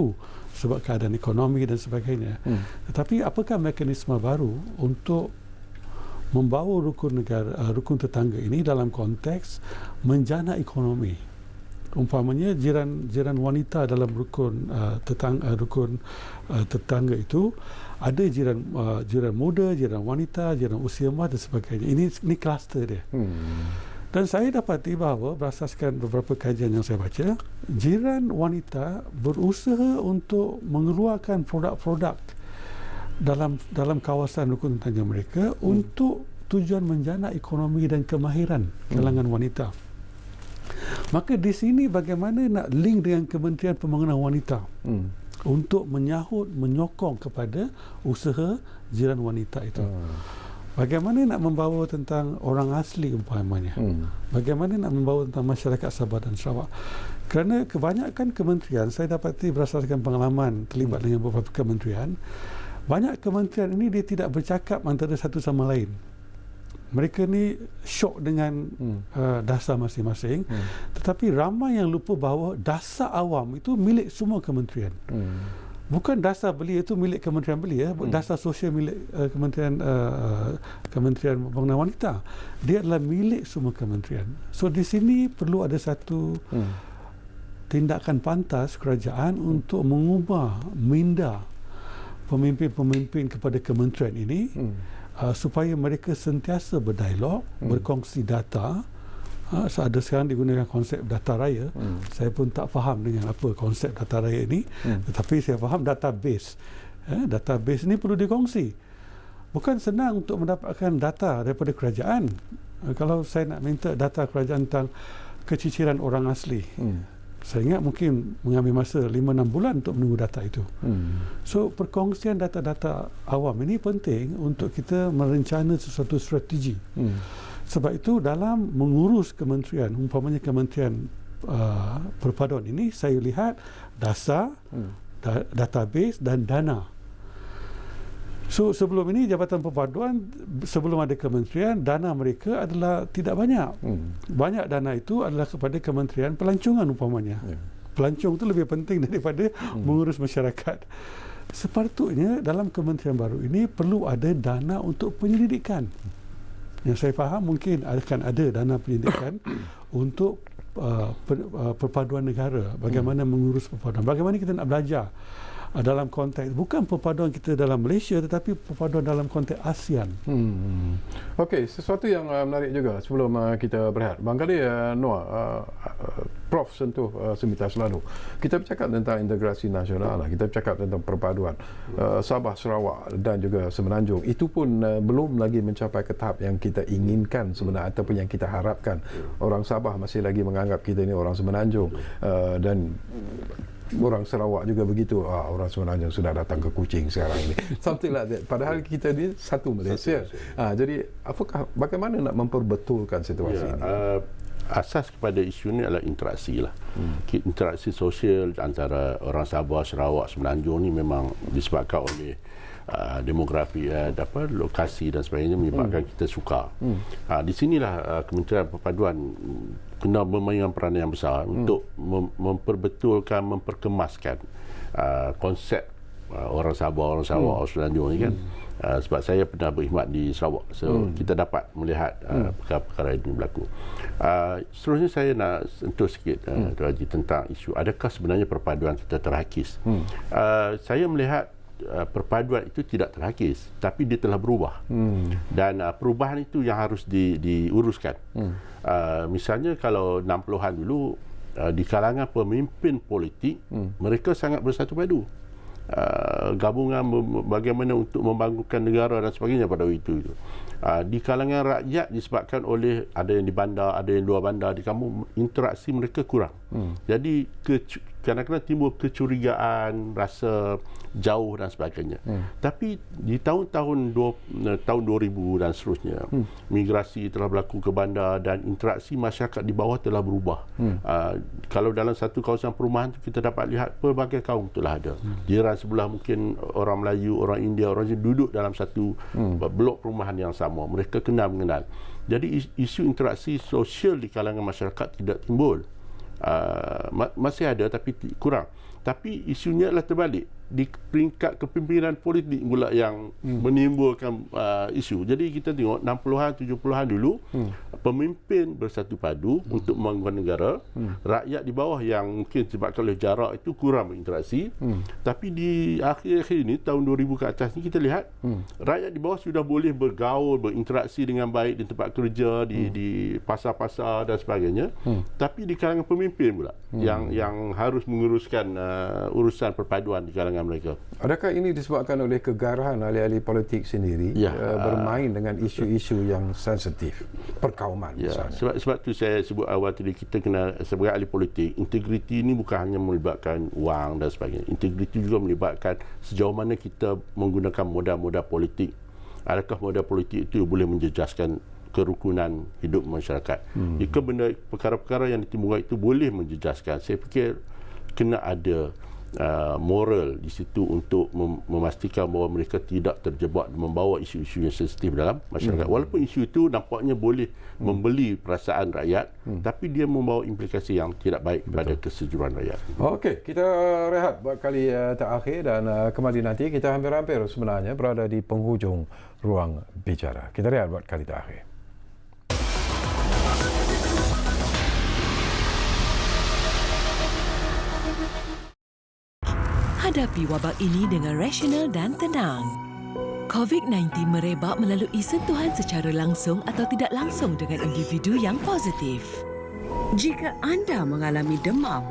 sebab keadaan ekonomi dan sebagainya. Tetapi apakah mekanisme baru untuk membawa rukun negara, rukun tetangga ini dalam konteks menjana ekonomi. Umpamanya jiran wanita dalam rukun tetangga itu ada jiran muda, jiran wanita, jiran usia muda dan sebagainya. Ini kluster dia. Dan saya dapati bahawa berdasarkan beberapa kajian yang saya baca, jiran wanita berusaha untuk mengeluarkan produk-produk dalam kawasan rukun tetangga mereka untuk tujuan menjana ekonomi dan kemahiran kalangan wanita. Maka di sini bagaimana nak link dengan Kementerian Pembangunan Wanita untuk menyokong kepada usaha jiran wanita itu. Bagaimana nak membawa tentang orang asli umpamanya. Bagaimana nak membawa tentang masyarakat Sabah dan Sarawak. Kerana kebanyakan kementerian, saya dapati berdasarkan pengalaman terlibat dengan beberapa kementerian, banyak kementerian ini dia tidak bercakap antara satu sama lain. Mereka ni syok dengan dasar masing-masing, tetapi ramai yang lupa bahawa dasar awam itu milik semua kementerian. Bukan dasar belia itu milik kementerian belia, dasar sosial milik Kementerian Pembangunan Wanita. Dia adalah milik semua kementerian. So di sini perlu ada satu tindakan pantas kerajaan untuk mengubah minda pemimpin-pemimpin kepada kementerian ini supaya mereka sentiasa berdialog, berkongsi data. Ada sekarang digunakan konsep data raya. Saya pun tak faham dengan apa konsep data raya ini, tetapi saya faham database. Database ini perlu dikongsi. Bukan senang untuk mendapatkan data daripada kerajaan. Kalau saya nak minta data kerajaan tentang keciciran orang asli, saya ingat mungkin mengambil masa 5-6 bulan untuk menunggu data itu. So perkongsian data-data awam ini penting untuk kita merencana sesuatu strategi. Sebab itu dalam mengurus kementerian, umpamanya kementerian perpaduan ini, saya lihat dasar, database dan dana. So sebelum ini Jabatan Perpaduan, sebelum ada kementerian, dana mereka adalah tidak banyak. Banyak dana itu adalah kepada kementerian pelancongan umpamanya. Pelancong itu lebih penting daripada mengurus masyarakat. Sepatutnya dalam kementerian baru ini perlu ada dana untuk penyelidikan. Yang saya faham mungkin akan ada dana penyelidikan untuk perpaduan negara, bagaimana mengurus perpaduan, bagaimana kita nak belajar dalam konteks bukan perpaduan kita dalam Malaysia tetapi perpaduan dalam konteks ASEAN. Okey, sesuatu yang menarik juga sebelum kita berehat. Barangkali Noah, Prof sentuh seminta selalu. Kita bercakap tentang integrasi nasional, kita bercakap tentang perpaduan Sabah, Sarawak dan juga Semenanjung. Itu pun belum lagi mencapai ke tahap yang kita inginkan sebenarnya ataupun yang kita harapkan. Orang Sabah masih lagi menganggap kita ini orang Semenanjung dan orang Sarawak juga begitu. Orang Semenanjung sudah datang ke Kuching sekarang ini. Something like that. Padahal kita ni satu Malaysia. Jadi bagaimana nak memperbetulkan situasi ini? Asas kepada isu ini adalah interaksi lah. Interaksi sosial antara orang Sabah, Sarawak, Semenanjung ni memang disebabkan oleh demografi, lokasi dan sebagainya menyebabkan kita suka. Di sinilah Kementerian Perpaduan kena memainkan peranan yang besar untuk memperbetulkan, memperkemaskan konsep orang Sabah, orang Sarawak, orang Semenanjung ni kan. Sebab saya pernah berkhidmat di Sarawak, so kita dapat melihat perkara-perkara ini berlaku. Seterusnya saya nak sentuh sikit Tuan Haji tentang isu adakah sebenarnya perpaduan kita terhakis. Saya melihat perpaduan itu tidak terhakis, tapi dia telah berubah. Dan perubahan itu yang harus diuruskan. Misalnya kalau 60-an dulu di kalangan pemimpin politik, mereka sangat bersatu padu. Gabungan bagaimana untuk membangunkan negara dan sebagainya pada waktu itu. Di kalangan rakyat disebabkan oleh ada yang di bandar, ada yang luar bandar, di kampung, interaksi mereka kurang. Jadi kadang-kadang timbul kecurigaan, rasa jauh dan sebagainya. Tapi di tahun 2000 dan seterusnya, migrasi telah berlaku ke bandar dan interaksi masyarakat di bawah telah berubah. Kalau dalam satu kawasan perumahan tu kita dapat lihat pelbagai kaum telah ada. Jiran sebelah mungkin orang Melayu, orang India, orang Cina duduk dalam satu blok perumahan yang sama. Mereka kenal mengenal. Jadi isu interaksi sosial di kalangan masyarakat tidak timbul. Masih ada tapi kurang. Tapi isunya adalah terbalik. di peringkat kepimpinan politik pula yang menimbulkan isu. Jadi kita tengok 60-an, 70-an dulu, pemimpin bersatu padu untuk membangun negara, rakyat di bawah yang mungkin sebabkan oleh jarak itu kurang berinteraksi. Tapi di akhir-akhir ini, tahun 2000 ke atas ni, kita lihat rakyat di bawah sudah boleh bergaul, berinteraksi dengan baik di tempat kerja, di pasar-pasar dan sebagainya. Tapi di kalangan pemimpin pula yang harus menguruskan urusan perpaduan di kalangan mereka. Adakah ini disebabkan oleh kegarahan ahli-ahli politik sendiri bermain dengan isu-isu yang sensitif, perkauman misalnya? Sebab tu saya sebut awal tadi, kita kena sebagai ahli politik, integriti ini bukan hanya melibatkan wang dan sebagainya. Integriti juga melibatkan sejauh mana kita menggunakan modal-modal politik. Adakah modal politik itu boleh menjejaskan kerukunan hidup masyarakat? Jika benda perkara-perkara yang ditimbulkan itu boleh menjejaskan, saya fikir kena ada moral di situ untuk memastikan bahawa mereka tidak terjebak membawa isu-isu yang sensitif dalam masyarakat. Walaupun isu itu nampaknya boleh membeli perasaan rakyat, tapi dia membawa implikasi yang tidak baik kepada kesejuruan rakyat. Okey, kita rehat buat kali terakhir dan kembali nanti. Kita hampir-hampir sebenarnya berada di penghujung ruang bicara. Kita rehat buat kali terakhir. Hadapi wabak ini dengan rasional dan tenang. COVID-19 merebak melalui sentuhan secara langsung atau tidak langsung dengan individu yang positif. Jika anda mengalami demam,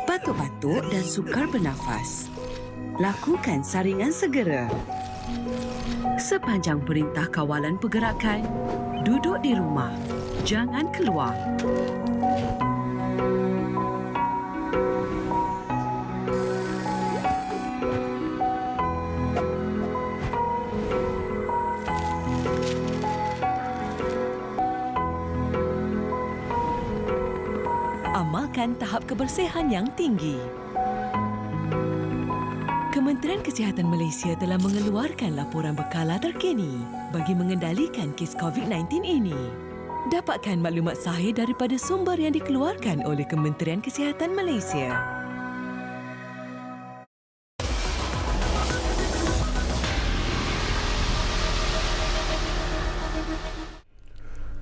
batuk-batuk dan sukar bernafas, lakukan saringan segera. Sepanjang perintah kawalan pergerakan, duduk di rumah, jangan keluar. Amalkan tahap kebersihan yang tinggi. Kementerian Kesihatan Malaysia telah mengeluarkan laporan berkala terkini bagi mengendalikan kes COVID-19 ini. Dapatkan maklumat sahih daripada sumber yang dikeluarkan oleh Kementerian Kesihatan Malaysia.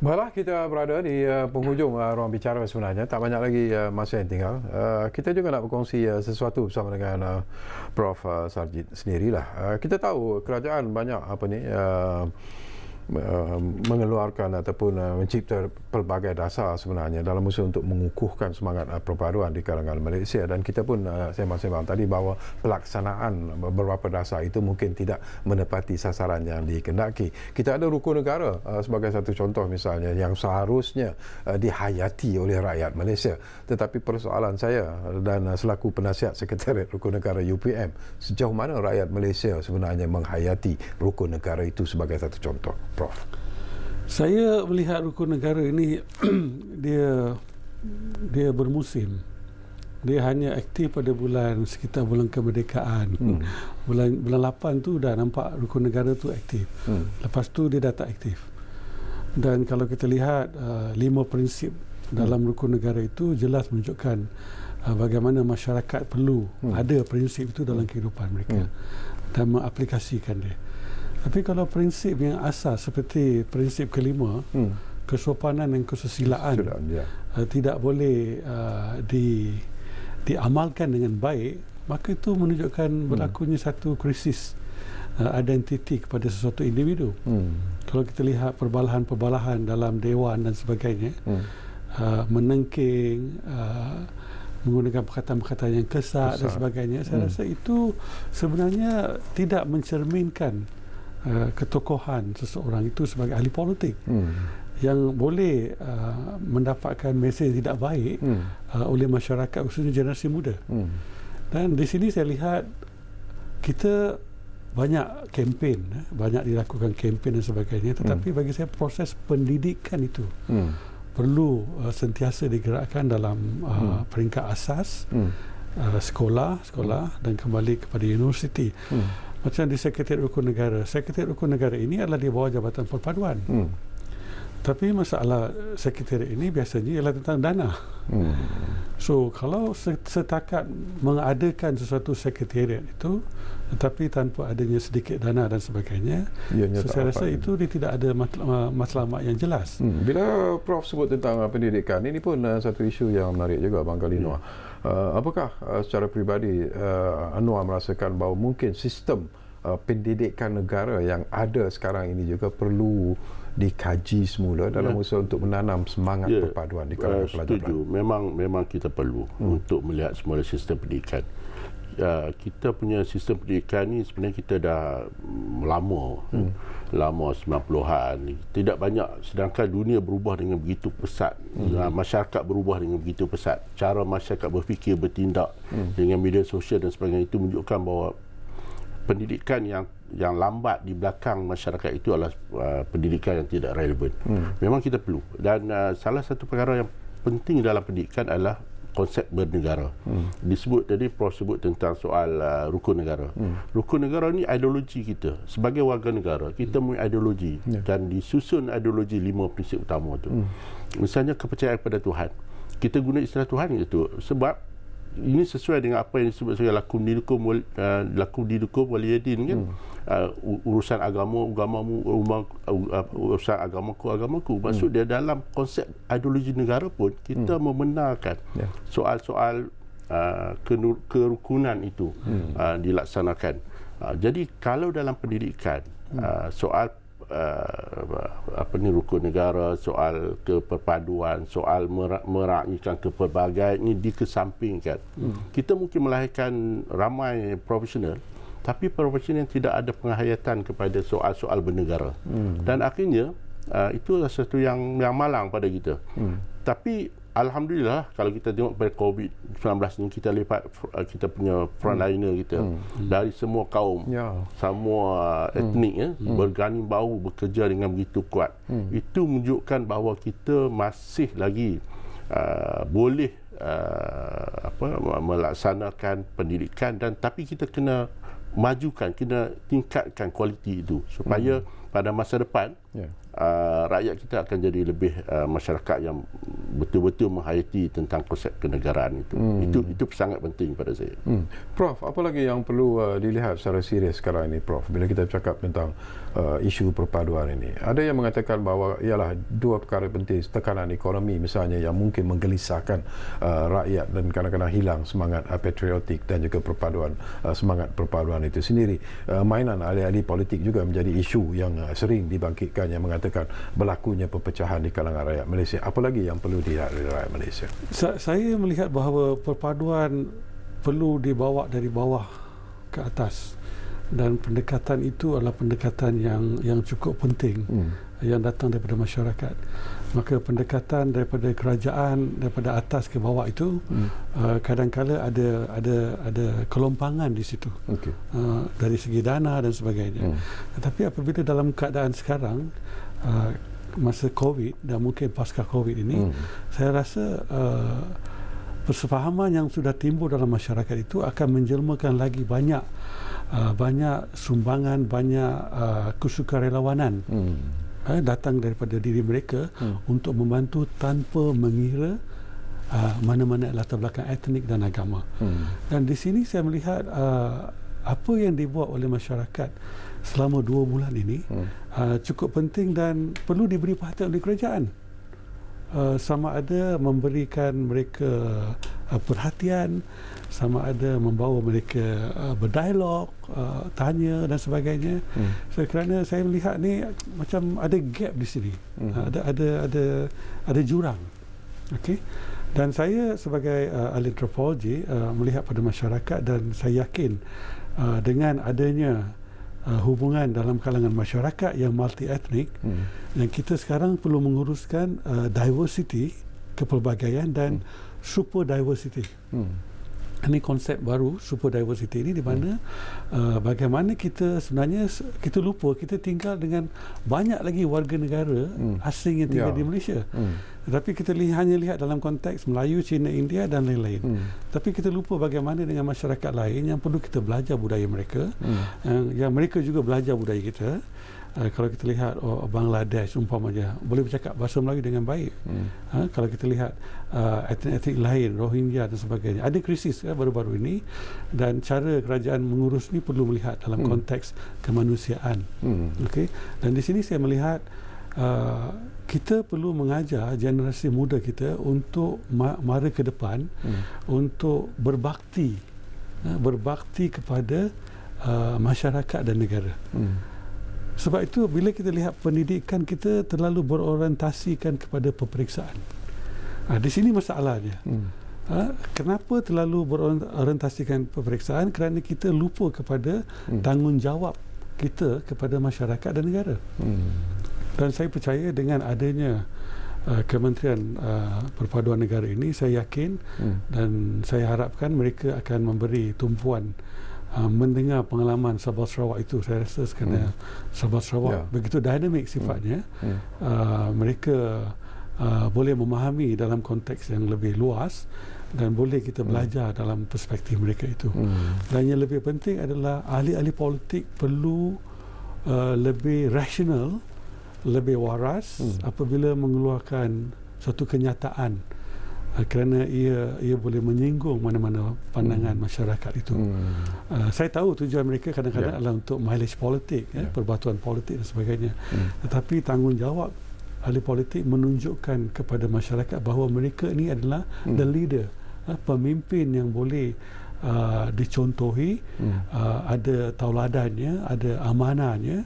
Baiklah, kita berada di penghujung ruang bicara sebenarnya. Tak banyak lagi masa yang tinggal. Kita juga nak berkongsi sesuatu bersama dengan Prof. Sarjit sendirilah. Kita tahu kerajaan banyak mengeluarkan ataupun mencipta pelbagai dasar sebenarnya dalam usaha untuk mengukuhkan semangat perpaduan di kalangan Malaysia, dan kita pun sembang-sembang tadi bahawa pelaksanaan beberapa dasar itu mungkin tidak menepati sasaran yang dikehendaki. Kita ada rukun negara sebagai satu contoh misalnya yang seharusnya dihayati oleh rakyat Malaysia, tetapi persoalan saya dan selaku penasihat Sekretariat Rukun Negara UPM, sejauh mana rakyat Malaysia sebenarnya menghayati rukun negara itu sebagai satu contoh, Prof? Saya melihat rukun negara ini dia bermusim. Dia hanya aktif pada sekitar bulan kemerdekaan. Bulan 8 tu dah nampak rukun negara tu aktif. Lepas tu dia dah tak aktif. Dan kalau kita lihat 5 prinsip dalam rukun negara itu jelas menunjukkan bagaimana masyarakat perlu ada prinsip itu dalam kehidupan mereka dan mengaplikasikan dia. Tapi kalau prinsip yang asas seperti prinsip kelima, kesopanan dan kesusilaan tidak boleh diamalkan dengan baik, maka itu menunjukkan berlakunya satu krisis identiti kepada sesuatu individu. Kalau kita lihat perbalahan-perbalahan dalam dewan dan sebagainya, menengking, menggunakan perkataan-perkataan yang kesat dan sebagainya, saya rasa itu sebenarnya tidak mencerminkan ketokohan seseorang itu sebagai ahli politik yang boleh mendapatkan mesej tidak baik oleh masyarakat, khususnya generasi muda. Dan di sini saya lihat kita banyak kempen, banyak dilakukan kempen dan sebagainya, tetapi bagi saya proses pendidikan itu perlu sentiasa digerakkan dalam peringkat asas, sekolah dan kembali kepada universiti. Macam di Sekretariat Rukun Negara. Sekretariat Rukun Negara ini adalah di bawah Jabatan Perpaduan. Tapi masalah sekretariat ini biasanya ialah tentang dana. So kalau setakat mengadakan sesuatu sekretariat itu tetapi tanpa adanya sedikit dana dan sebagainya, saya rasa itu dia tidak ada matlamat yang jelas. Bila Prof sebut tentang pendidikan, ini pun satu isu yang menarik juga Bang Kalino. Apakah secara peribadi Anwar merasakan bahawa mungkin sistem pendidikan negara yang ada sekarang ini juga perlu dikaji semula dalam usaha untuk menanam semangat perpaduan di kalangan pelajar? Setuju. Memang kita perlu untuk melihat semula sistem pendidikan. Kita punya sistem pendidikan ni sebenarnya kita dah lama 90-an. Tidak banyak, sedangkan dunia berubah dengan begitu pesat, masyarakat berubah dengan begitu pesat, cara masyarakat berfikir, bertindak dengan media sosial dan sebagainya, itu menunjukkan bahawa pendidikan yang lambat di belakang masyarakat itu adalah pendidikan yang tidak relevan. Memang kita perlu, dan salah satu perkara yang penting dalam pendidikan adalah konsep bernegara. Disebut tadi, Prof sebut tentang soal rukun negara. Rukun negara ni ideologi kita. Sebagai warga negara, kita punya ideologi dan disusun ideologi 5 prinsip utama tu. Misalnya kepercayaan pada Tuhan. Kita guna istilah Tuhan itu sebab ini sesuai dengan apa yang disebut sebagai lakum dinukum waliyadin kan. Urusan agamamu, urusan agamaku. Maksud dia dalam konsep ideologi negara pun kita membenarkan soal-soal kerukunan itu dilaksanakan. Jadi kalau dalam pendidikan soal rukun negara, soal keperpaduan, soal meraihkan kepelbagaian ini dikesampingkan. Kita mungkin melahirkan ramai profesional, tapi profesional yang tidak ada penghayatan kepada soal-soal bernegara. Dan akhirnya itu sesuatu yang malang pada kita. Tapi alhamdulillah, kalau kita tengok pada COVID-19 ni, kita lihat kita punya frontliner kita dari semua kaum, semua etnik berganding bahu bekerja dengan begitu kuat. Itu menunjukkan bahawa kita masih lagi boleh melaksanakan pendidikan, dan tapi kita kena majukan, kena tingkatkan kualiti itu supaya pada masa depan rakyat kita akan jadi lebih masyarakat yang betul-betul menghayati tentang konsep kenegaraan itu. Itu sangat penting pada saya. Prof, apa lagi yang perlu dilihat secara serius sekarang ini, Prof, bila kita bercakap tentang isu perpaduan ini? Ada yang mengatakan bahawa ialah dua perkara penting, tekanan ekonomi misalnya yang mungkin menggelisahkan rakyat dan kadang-kadang hilang semangat patriotik dan juga perpaduan, semangat perpaduan itu sendiri. Mainan ahli-ahli politik juga menjadi isu yang sering dibangkitkan, yang mengatakan berlakunya perpecahan di kalangan rakyat Malaysia. Apa lagi yang perlu dilihat oleh rakyat Malaysia? Saya melihat bahawa perpaduan perlu dibawa dari bawah ke atas, dan pendekatan itu adalah pendekatan yang cukup penting yang datang daripada masyarakat. Maka pendekatan daripada kerajaan, daripada atas ke bawah itu kadang-kala ada kelompangan di situ, dari segi dana dan sebagainya. Tetapi apabila dalam keadaan sekarang, masa COVID dan mungkin pasca COVID ini, saya rasa persefahaman yang sudah timbul dalam masyarakat itu akan menjelmakan lagi banyak sumbangan, banyak kesukarelawanan datang daripada diri mereka untuk membantu tanpa mengira mana-mana latar belakang etnik dan agama. Dan di sini saya melihat apa yang dibuat oleh masyarakat selama 2 bulan ini cukup penting dan perlu diberi perhatian oleh kerajaan. Sama ada memberikan mereka perhatian, sama ada membawa mereka berdialog, tanya dan sebagainya. So, kerana saya melihat ni macam ada gap di sini, ada jurang. Okey. Dan saya sebagai ahli antropologi melihat pada masyarakat, dan saya yakin dengan adanya hubungan dalam kalangan masyarakat yang multi etnik, yang kita sekarang perlu menguruskan diversity, kepelbagaian dan super diversity. Ini konsep baru super diversity ini, di mana bagaimana kita sebenarnya kita lupa kita tinggal dengan banyak lagi warga negara asing yang tinggal di Malaysia. Tapi kita hanya lihat dalam konteks Melayu, Cina, India dan lain-lain. Tapi kita lupa bagaimana dengan masyarakat lain yang perlu kita belajar budaya mereka, yang mereka juga belajar budaya kita. Kalau kita lihat Bangladesh umpamanya boleh bercakap bahasa Melayu dengan baik. Kalau kita lihat etnik-etnik lain, Rohingya dan sebagainya, ada krisis baru-baru ini, dan cara kerajaan mengurus ni perlu melihat dalam konteks kemanusiaan. Okay? Dan di sini saya melihat kita perlu mengajar generasi muda kita untuk mara ke depan, untuk berbakti kepada masyarakat dan negara. Sebab itu bila kita lihat pendidikan kita terlalu berorientasikan kepada peperiksaan. Di sini masalahnya. Kenapa terlalu berorientasikan peperiksaan? Kerana kita lupa kepada tanggungjawab kita kepada masyarakat dan negara. Dan saya percaya dengan adanya Kementerian Perpaduan Negara ini, saya yakin dan saya harapkan mereka akan memberi tumpuan mendengar pengalaman Sabah Sarawak itu. Saya rasa kerana Sabah Sarawak begitu dinamik sifatnya, mereka boleh memahami dalam konteks yang lebih luas dan boleh kita belajar dalam perspektif mereka itu. Dan yang lebih penting adalah ahli-ahli politik perlu lebih rasional, lebih waras apabila mengeluarkan suatu kenyataan, kerana ia boleh menyinggung mana-mana pandangan masyarakat itu. Saya tahu tujuan mereka kadang-kadang adalah untuk mileage politik, perbatuan politik dan sebagainya. Tetapi tanggungjawab ahli politik menunjukkan kepada masyarakat bahawa mereka ini adalah the leader, pemimpin yang boleh dicontohi, ada tauladannya, ada amanahnya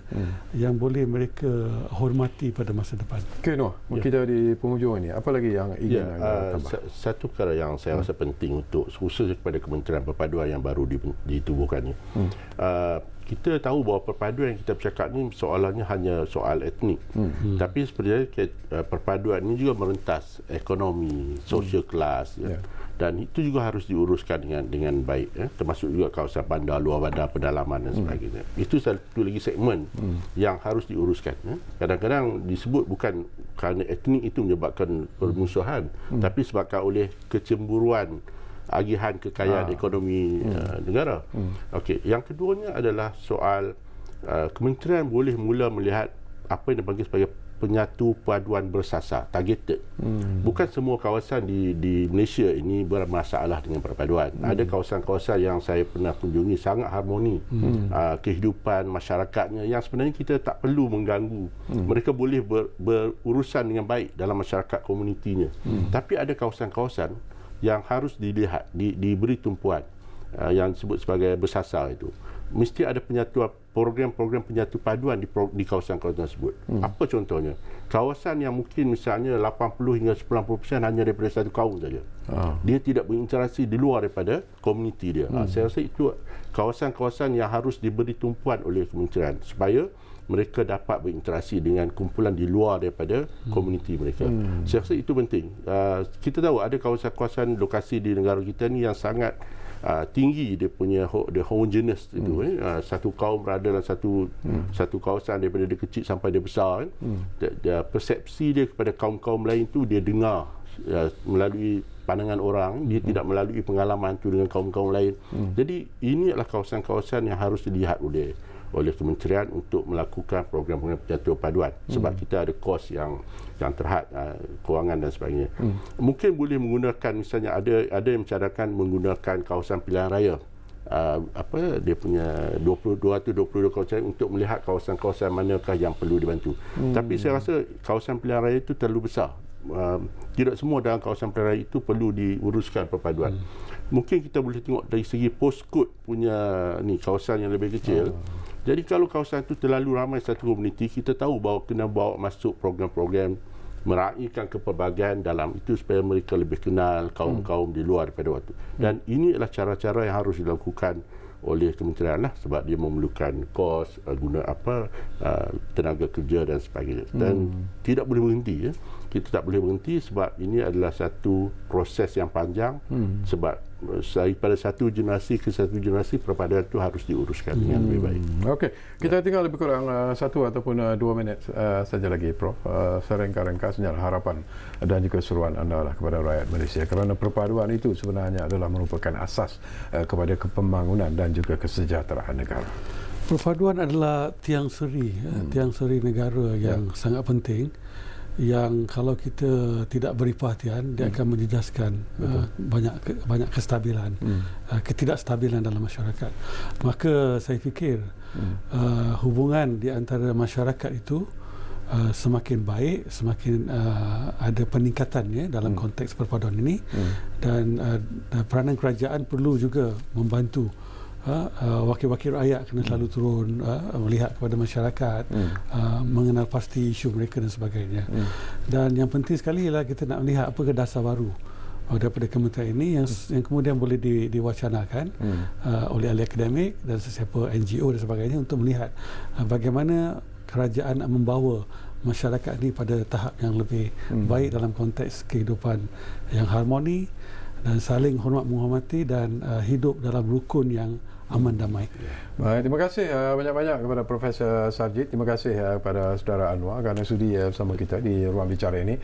yang boleh mereka hormati pada masa depan. Okey, Noor, kita di penghujung ini, apa lagi yang ingin tambah? Satu perkara yang saya rasa penting untuk khusus kepada Kementerian Perpaduan yang baru ditubuhkan ni. Kita tahu bahawa perpaduan yang kita bercakap ni soalannya hanya soal etnik. Tapi sebenarnya perpaduan ini juga merentas ekonomi, social class, dan itu juga harus diuruskan dengan baik, termasuk juga kawasan bandar, luar bandar, pedalaman dan sebagainya. Itu satu lagi segmen yang harus diuruskan. Kadang-kadang disebut bukan kerana etnik itu menyebabkan permusuhan, tapi sebabkan oleh kecemburuan agihan kekayaan ekonomi negara. Okey, yang keduanya adalah soal kementerian boleh mula melihat apa yang dipanggil sebagai penyatu paduan bersasar, targeted. Bukan semua kawasan di Malaysia ini bermasalah dengan perpaduan. Ada kawasan-kawasan yang saya pernah kunjungi sangat harmoni kehidupan masyarakatnya, yang sebenarnya kita tak perlu mengganggu. Mereka boleh berurusan dengan baik dalam masyarakat komunitinya. Tapi ada kawasan-kawasan yang harus dilihat, diberi tumpuan, yang disebut sebagai bersasar itu. Mesti ada penyatuan, program-program penyatu paduan di kawasan-kawasan tersebut. Apa contohnya? Kawasan yang mungkin misalnya 80 hingga 90% hanya daripada satu kaum saja. Dia tidak berinteraksi di luar daripada komuniti dia. Saya rasa itu kawasan-kawasan yang harus diberi tumpuan oleh kementerian supaya mereka dapat berinteraksi dengan kumpulan di luar daripada komuniti mereka. Saya rasa itu penting. Kita tahu ada kawasan-kawasan lokasi di negara kita ni yang sangat tinggi dia punya homogeneous itu. Satu kaum berada dalam satu kawasan daripada dia kecil sampai dia besar. Persepsi dia kepada kaum-kaum lain tu dia dengar melalui pandangan orang, dia tidak melalui pengalaman tu dengan kaum-kaum lain. Jadi ini adalah kawasan-kawasan yang harus dilihat oleh kementerian untuk melakukan program-program penyatuan paduan, sebab kita ada kos yang terhad, kewangan dan sebagainya. Mungkin boleh menggunakan, misalnya ada yang mencadangkan menggunakan kawasan pilihan raya, dia punya 222 kawasan untuk melihat kawasan-kawasan manakah yang perlu dibantu. Tapi saya rasa kawasan pilihan raya itu terlalu besar. Tidak semua dalam kawasan pilihan raya itu perlu diuruskan perpaduan. Mungkin kita boleh tengok dari segi postcode punya kawasan yang lebih kecil. Jadi kalau kawasan itu terlalu ramai satu komuniti, kita tahu bahawa kena bawa masuk program-program meraihkan kepelbagaian dalam itu supaya mereka lebih kenal kaum-kaum di luar daripada waktu. Dan ini adalah cara-cara yang harus dilakukan oleh kementerian lah, sebab dia memerlukan kos, tenaga kerja dan sebagainya. Dan tidak boleh berhenti. Kita tak boleh berhenti sebab ini adalah satu proses yang panjang, sebab daripada satu generasi ke satu generasi, perpaduan itu harus diuruskan dengan lebih baik. Okey, kita tinggal lebih kurang 1 ataupun 2 minit saja lagi, Prof. Serengka-ringkasnya harapan dan juga seruan anda lah kepada rakyat Malaysia, kerana perpaduan itu sebenarnya adalah merupakan asas kepada kepembangunan dan juga kesejahteraan negara. Perpaduan adalah tiang seri negara yang sangat penting, yang kalau kita tidak beri perhatian dia akan menjejaskan banyak kestabilan, ketidakstabilan dalam masyarakat. Maka saya fikir hubungan di antara masyarakat itu semakin baik, semakin ada peningkatan dalam konteks perpaduan ini, dan peranan kerajaan perlu juga membantu. Wakil-wakil rakyat kena selalu turun melihat kepada masyarakat, mengenal pasti isu mereka dan sebagainya. Dan yang penting sekali ialah kita nak melihat apakah dasar baru daripada kementerian ini yang kemudian boleh diwacanakan oleh ahli akademik dan sesiapa NGO dan sebagainya, untuk melihat bagaimana kerajaan nak membawa masyarakat ini pada tahap yang lebih baik dalam konteks kehidupan yang harmoni dan saling hormat menghormati dan hidup dalam rukun yang aman damai. Baik, terima kasih banyak-banyak kepada Profesor Sarjit. Terima kasih kepada Saudara Anwar kerana sudi bersama kita di ruang bicara ini.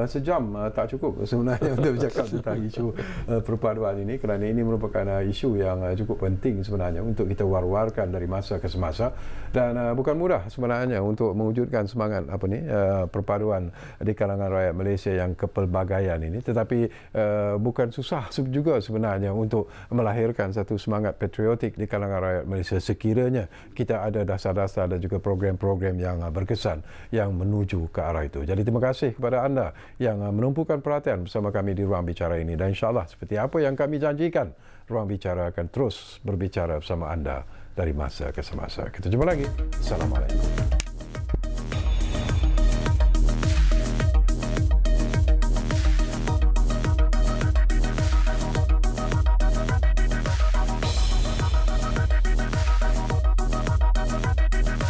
Sejam tak cukup sebenarnya untuk bercakap tentang isu perpaduan ini, kerana ini merupakan isu yang cukup penting sebenarnya untuk kita war-warkan dari masa ke semasa, dan bukan mudah sebenarnya untuk mewujudkan semangat perpaduan di kalangan rakyat Malaysia yang kepelbagaian ini, tetapi bukan susah juga sebenarnya untuk melahirkan satu semangat patriotik di kalangan rakyat Malaysia sekiranya kita ada dasar-dasar dan juga program-program yang berkesan yang menuju ke arah itu. Jadi terima kasih kepada anda yang menumpukan perhatian bersama kami di ruang bicara ini, dan insyaAllah seperti apa yang kami janjikan, ruang bicara akan terus berbicara bersama anda dari masa ke semasa. Kita jumpa lagi. Assalamualaikum.